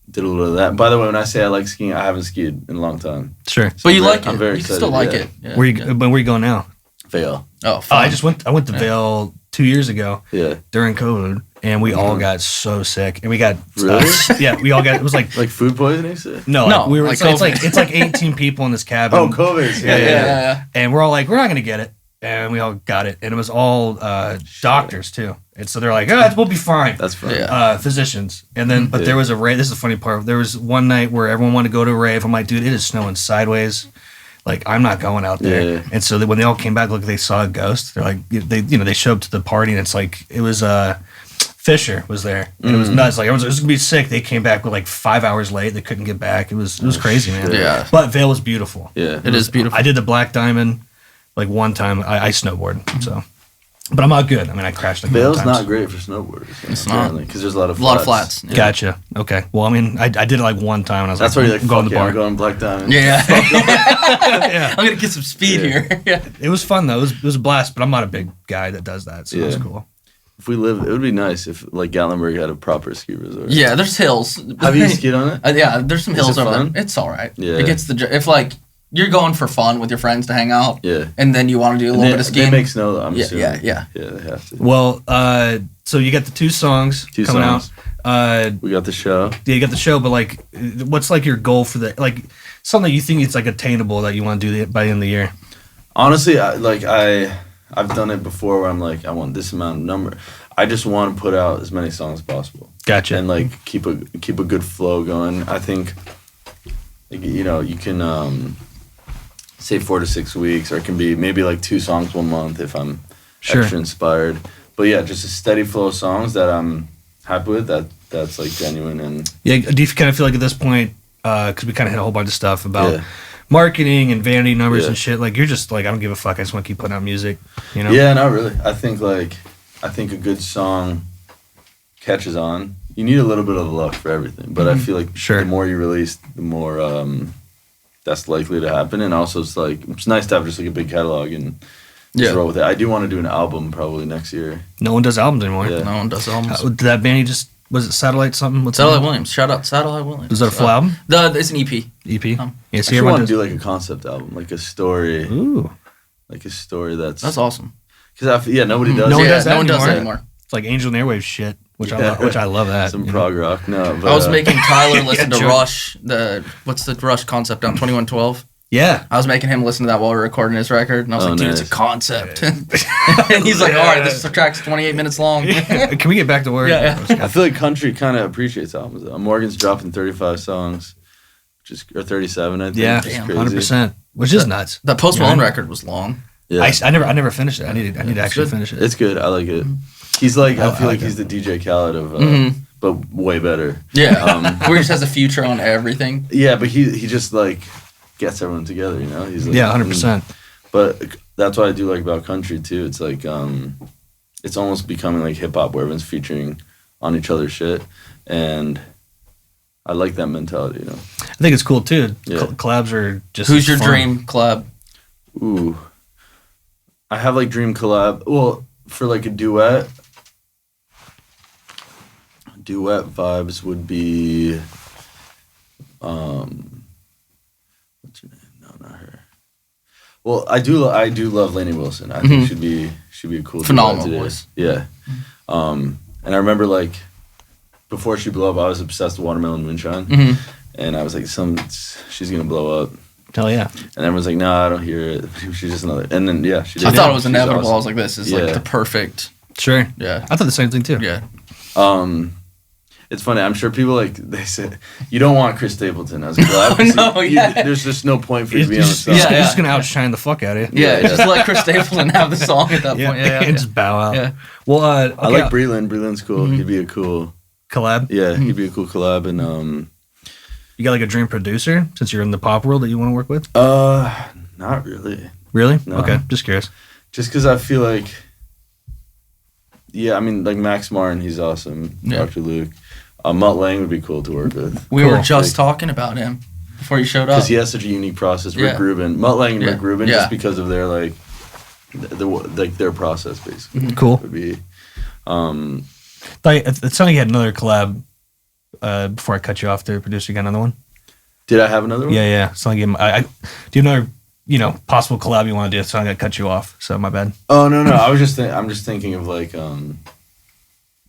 did a little of that. By the way, when I say I like skiing, I haven't skied in a long time. Sure. But you like I'm it. very You can excited, still like yeah. it. Yeah. Where you going now? Vail. Oh, fun. I went to Vail 2 years ago Yeah. during COVID, and we all got so sick, and we got Really? yeah, we all got. It was like Like food poisoning? Say? no, No, we were. like It's like 18 people in this cabin. Oh, COVID. yeah. And we're all like, we're not gonna get it, and we all got it, and it was all doctors too, and so they're like, we'll be fine. That's fun. Yeah. Physicians, and then but Yeah. there was a rave. This is the funny part. There was one night where everyone wanted to go to a rave. I'm like, dude, it is snowing sideways. Like, I'm not going out there. Yeah. And so when they all came back, look, they saw a ghost. They're like, they showed up to the party, and it's like it was Fisher was there, and it was nuts. Like, everyone's like, this is gonna be sick. They came back with like 5 hours late. They couldn't get back. It was crazy, man. Yeah. But Vail was beautiful. Yeah. It is beautiful. I did the Black Diamond like one time. I snowboard, so. But I'm not good. I mean, I crashed like Vail's 1 not time. great for snowboarders. It's not. Because there's a lot of A lot of flats. Yeah. Gotcha. Okay. Well, I mean, I did it like one time, and I was That's like, where you're like, I'm going fuck to the yeah, bar. I'm going Black Diamond. Yeah. Yeah. I'm gonna get some speed here. Yeah. It was fun though. It was a blast, but I'm not a big guy that does that, so it was Yeah. cool. If we lived, it would be nice if like Gatlinburg had a proper ski resort. Yeah. There's hills. Have you skied on it? Yeah. There's some Is hills it over fun? there. It's all right. Yeah. It gets if like you're going for fun with your friends to hang out. Yeah. And then you want to do a little bit of They skiing. make snow though, I'm Yeah, assuming. yeah. Yeah, they have to. Well, so you got the 2 songs coming out. We got the show. Yeah, you got the show, but like, what's like your goal for the like something you think it's like attainable that you want to do by the end of the year? Honestly, I've done it before where I'm like, I want this amount of number. I just want to put out as many songs as possible. Gotcha. And like keep a good flow going. I think, like, you know, you can say 4 to 6 weeks, or it can be maybe like 2 songs 1 month if I'm extra inspired. But yeah, just a steady flow of songs that I'm happy with. That's like genuine. And yeah, do you kind of feel like at this point, because we kind of hit a whole bunch of stuff about marketing and vanity numbers and shit, like you're just like, I don't give a fuck, I just want to keep putting out music, you know? Yeah, not really. I think a good song catches on. You need a little bit of luck for everything, but I feel like the more you release, the more that's likely to happen. And also it's nice to have just like a big catalog and just roll with it. I do want to do an album probably next year. No one does albums anymore. No one does albums. Did that band you just, was it Satellite something? What's Satellite Williams. Shout out Satellite Williams. Was that a full album? It's an EP. EP? Yeah, so I want to do like a concept album, like a story. Ooh. Like a story that's awesome. Because nobody does. No one does that no one does that anymore. anymore. It's like Angel and Airwaves shit, which I love that. Some prog rock. No, but, I was making Tyler listen to Rush. What's the Rush concept on 2112? Yeah. I was making him listen to that while we were recording his record, and I was like, dude, it's a concept. And he's like, all right, this track's 28 minutes long. Can we get back to work? Yeah. I feel like country kind of appreciates albums, though. Morgan's dropping 35 songs, or 37, I think. Yeah, which is 100%, which is nuts. That Post Malone record was long. Yeah. I never finished it. I need to actually finish it. It's good. I like it. He's like, I feel like he's the DJ Khaled of, but way better. Yeah. Where he just has a future on everything. Yeah, but he just like gets everyone together, you know? He's like, 100%. But that's what I do like about country too. It's like it's almost becoming like hip hop where everyone's featuring on each other's shit, and I like that mentality, you know. I think it's cool too. Yeah. Collabs are just Who's your fun. dream collab? Ooh. I have like dream collab. Well, for like a duet vibes would be what's her name? No, not her. Well, I do love Lainey Wilson. I think she'd be a cool phenomenal duet voice. Yeah. And I remember like before she blew up, I was obsessed with Watermelon Moonshine. And I was like, she's gonna blow up. Hell yeah. And everyone's like, no, I don't hear it. She's just another. And then, she did. I thought it was She's inevitable. awesome. I was like, this is like the perfect. Sure. Yeah. I thought the same thing too. Yeah. It's funny. I'm sure people they say, you don't want Chris Stapleton as a collab. There's just no point for you to be on the song. He's just going to outshine the fuck out of you. Yeah. Just let Chris Stapleton have the song at that point. Yeah. And just bow out. Yeah. Well, I like Breland. Breland's cool. He'd be a cool collab. Yeah, he'd be a cool collab. And you got like a dream producer since you're in the pop world that you want to work with? Not really. Really? No. Okay, just curious. Just because I feel like, I mean, like Max Martin, he's awesome. Yeah. Dr. Luke. Mutt Lang would be cool to work with. We were just talking about him before you showed up. Because he has such a unique process. Rick Rubin. Mutt Lang and Rick Rubin, just because of their, like, their process, basically. Cool. Would be, it sounded like you had another collab before I cut you off there, producer. You got another one? Did I have another one? Yeah. So do you have another, possible collab you want to do? So I'm going to cut you off. So my bad. Oh, no. I'm just thinking of, like,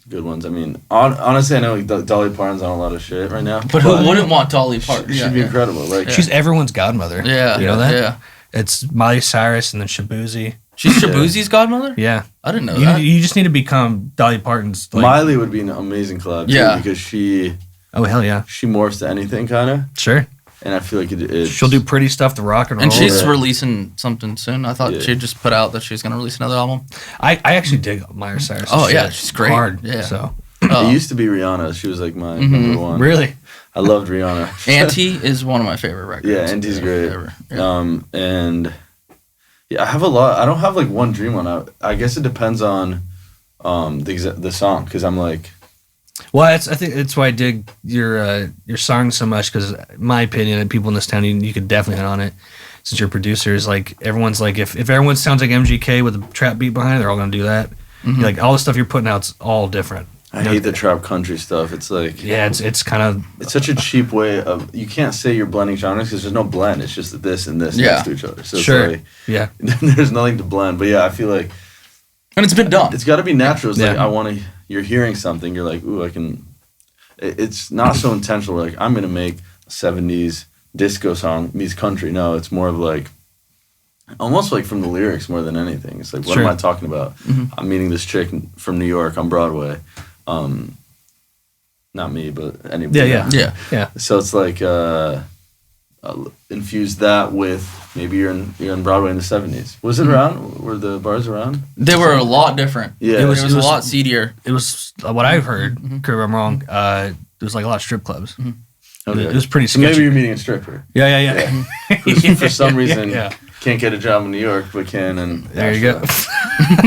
good ones. I mean, honestly, I know like, Dolly Parton's on a lot of shit right now. But who wouldn't want Dolly Parton? She'd be incredible. Like she's everyone's godmother. Yeah. You know that? Yeah. It's Miley Cyrus and then Shabuzi. She's Shabuzi's godmother? Yeah. I didn't know that. You just need to become Dolly Parton's. Like, Miley would be an amazing collab too, because she. Oh hell yeah. She morphs to anything kind of. Sure. And I feel like it. She'll do pretty stuff to rock and roll. And she's releasing something soon. I thought she just put out that she's going to release another album. I actually dig Miley Cyrus. Oh yeah, she's great. Hard. Yeah. So. It used to be Rihanna. She was like my number one. Really? I loved Rihanna. Auntie is one of my favorite records. Yeah, Auntie's great. Yeah. And I have a lot. I don't have like one dream one. I guess it depends on the song, because I'm like. Well, I think it's why I dig your song so much, because my opinion, and people in this town, you could definitely hit on it. Since you're producers, like everyone's like, if everyone sounds like MGK with a trap beat behind it, they're all gonna do that. Like all the stuff you're putting out's all different. I hate the trap country stuff. It's like it's kind of it's such a cheap way of, you can't say you're blending genres because there's no blend. It's just this and this next to each other. So it's like, there's nothing to blend. But I feel like, and it's been done. It's got to be natural. It's like I want to you're hearing something, you're like, ooh, I can. It's not so intentional. Like I'm gonna make a '70s disco song meets country. No, it's more of like almost like from the lyrics more than anything. It's like, what am I talking about? I'm meeting this chick from New York on Broadway. Not me, but anybody. Yeah. So it's like infuse that with maybe you're in Broadway in the '70s. Was it around? Were the bars around? They were a lot different. Yeah, it was a lot seedier. It was what I've heard. Correct if I'm wrong. There was like a lot of strip clubs. Okay. It was pretty So sketchy. maybe you're meeting a stripper. Yeah. Who for some reason Yeah. can't get a job in New York, but can. And There you go.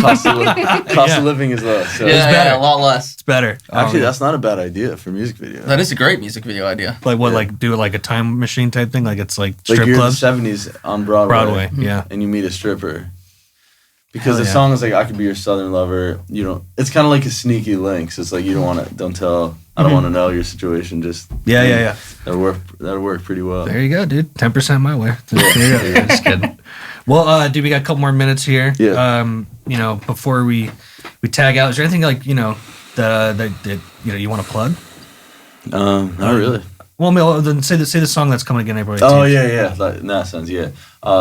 cost of living is low. So Yeah, a lot less. It's better. actually, that's not a bad idea for a music video. That is a great music video idea. like what? Like do it like a time machine type thing? Like it's like Like strip you're clubs. in the '70s on Broadway. Yeah. And you meet a stripper. Because Hell the yeah. song is like, I could be your southern lover. You don't. It's kind of like a sneaky link. So it's like you don't want to. Don't tell. I don't want to know your situation. Just Yeah. That'll work pretty well. There you go, dude. 10% my way. There you go. Just kidding. Well, dude, we got a couple more minutes here. Yeah. Before we tag out, is there anything like that you want to plug? Not really. Well, then say the song that's coming again April 18th. Oh yeah. Like, in that sense, yeah.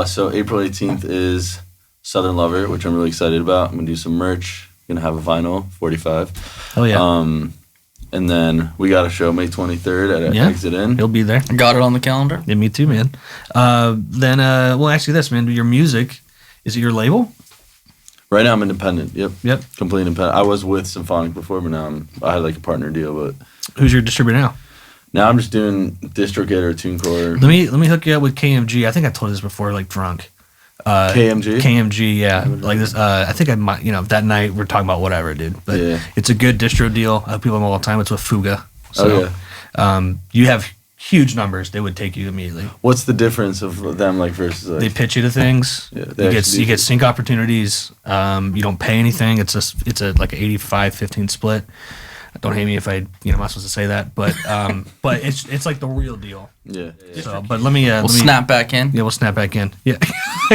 So April 18th is Southern Lover, which I'm really excited about. I'm gonna do some merch. Gonna have a vinyl 45. Oh yeah. And then we got a show May 23rd at Exit In. He'll be there. Got it on the calendar. Yeah, me too, man. Well, actually, this, man, your music, is it your label? Right now I'm independent. Yep. Completely independent. I was with Symphonic before, but now I had like a partner deal. But Who's your distributor now? now I'm just doing DistroKid or TuneCore. Let me hook you up with KMG. I think I told you this before, like drunk. KMG? KMG, yeah. Like this. I think I might. That night we're talking about whatever, dude. But Yeah. it's a good distro deal. I have people all the time. It's with Fuga. So, yeah. you have huge numbers. They would take you immediately. What's the difference of them like versus like? They pitch you to things. Yeah, they you actually get sync opportunities. You don't pay anything. It's a like 85-15 split. Don't hate me if I'm not supposed to say that, but it's like the real deal. Yeah. So, but let me We'll snap back in. Yeah, we'll snap back in. Yeah,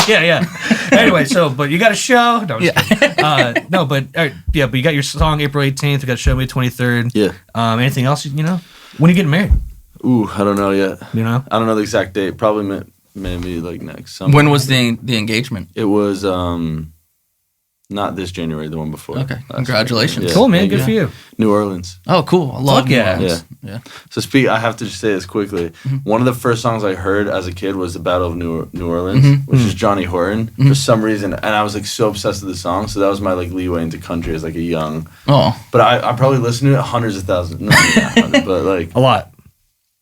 yeah. Anyway, but you got a show. No, I'm just kidding. No, but but you got your song April 18th. We got a show May 23rd. Yeah. Anything else? When are you getting married? Ooh, I don't know yet. You know? I don't know the exact date. Probably maybe like next summer. When was the engagement? It was not this January, the one before. Okay, Last congratulations. year. Yeah. Cool, man. Thank Good you. for you. New Orleans. Oh, cool. I love Fuck yeah. New Orleans. Yeah. So I have to just say this quickly. One of the first songs I heard as a kid was the Battle of New Orleans, which is Johnny Horton for some reason, and I was like so obsessed with the song. So that was my like leeway into country as like a young. Oh, But I probably listened to it hundreds of thousands, not 100, but like A lot.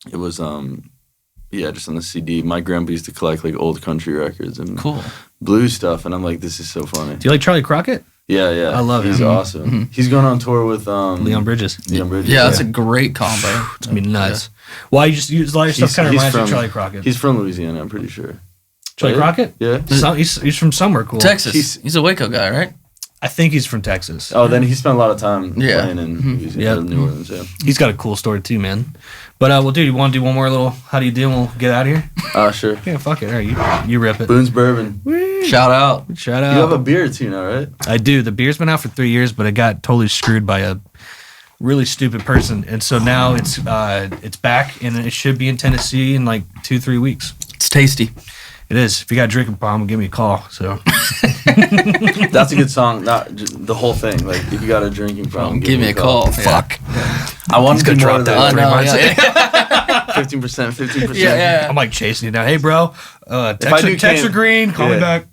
it was just on the CD. My grandpa used to collect like old country records and cool. blues stuff, and I'm like, this is so funny. Do you like Charlie Crockett? Yeah. I love He's him. awesome. He's going on tour with Leon Bridges. Leon Bridges. Yeah, that's a great combo. It's gonna be nuts. Well, you just use a lot of stuff kind of reminds me of Charlie Crockett. He's from Louisiana, I'm pretty sure. Charlie Right? Crockett? Yeah. He's from somewhere cool. Texas. He's a Waco guy, right? I think he's from Texas. Oh, then he spent a lot of time Yeah. playing in Louisiana, Yep. New Orleans. Yeah. He's got a cool story too, man. But well, dude, you want to do one more little how do you do and we'll get out of here? Sure. Yeah, fuck it. All right, you rip it. Boone's Bourbon. Shout out. Shout out. You have a beer too now, right? I do. The beer's been out for 3 years, but it got totally screwed by a really stupid person, and so now it's back, and it should be in Tennessee in like 2-3 weeks. It's tasty. It is. If you got a drinking problem, give me a call. So That's a good song. Not just the whole thing. Like if you got a drinking problem, Give me a call. fuck. I want to gonna do more drop of that I that. in 3 know. months. Yeah. 15%. Yeah. I'm like chasing you down. Hey, bro. I Text do text or Cam- green. Call me Yeah. back.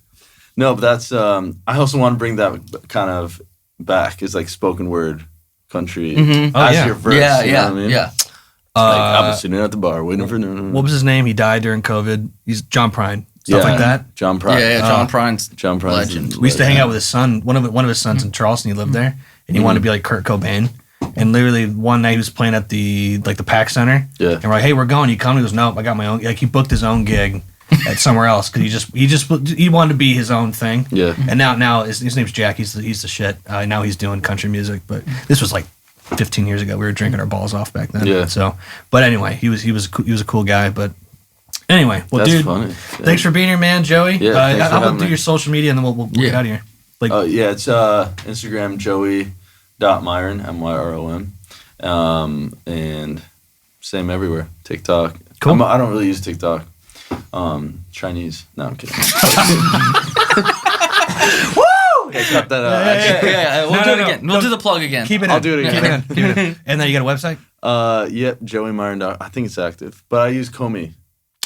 No, but that's. I also want to bring that kind of back. Is like spoken word country Mhm. Oh, as yeah. your verse. Yeah, you know yeah, what I mean? yeah. Like I was sitting at the bar waiting for. What was his name? He died during COVID. He's John Prine. Stuff like that. John Prine. Yeah, John Prine's John Prine's legend. We used to hang out with his son. One of his sons in Charleston. He lived there, and he wanted to be like Kurt Cobain. And literally one night he was playing at the PAC Center. Yeah. And we're like, hey, we're going. You come? He goes, nope, I got my own. Like he booked his own gig at somewhere else because he wanted to be his own thing. Yeah. And now his name's Jack. He's the shit. Now he's doing country music, but this was like 15 years ago. We were drinking our balls off back then. Yeah. So, but anyway, he was a cool guy. But anyway, well, That's dude, funny. Yeah. thanks for being here, man, Joey. Yeah, thanks for I'll having do me. your social media and then we'll get out of here. Like, Yeah, it's Instagram Joey Myron, MYRON. And same everywhere. TikTok. Cool. I don't really use TikTok. Chinese. No, I'm kidding. Woo! Okay, cut that out. Yeah. We'll do it again. We'll do the plug again. Keep it I'll in. do it again. Keep it in. And then you got a website? Yep, Joey Myron. I think it's active, but I use Comey.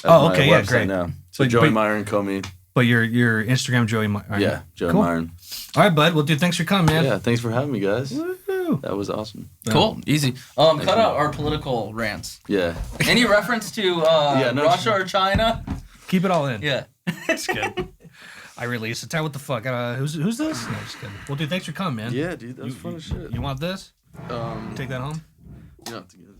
Oh, okay, yeah, great. Now. So Joey Myron, Comey. But your Instagram, Joey Myron. Yeah, Joey Cool. Myron. All right, bud. Well, dude, thanks for coming, man. Yeah, thanks for having me, guys. Woo-hoo. That was awesome. Cool. Easy. Cut out our political rants. Yeah. Any reference to Russia or China? Keep it all in. Yeah. That's good. I released it. What the fuck? Who's this? No, just kidding. Well, dude, thanks for coming, man. Yeah, dude, that was fun as shit. You want this? Take that home? You don't have to get it.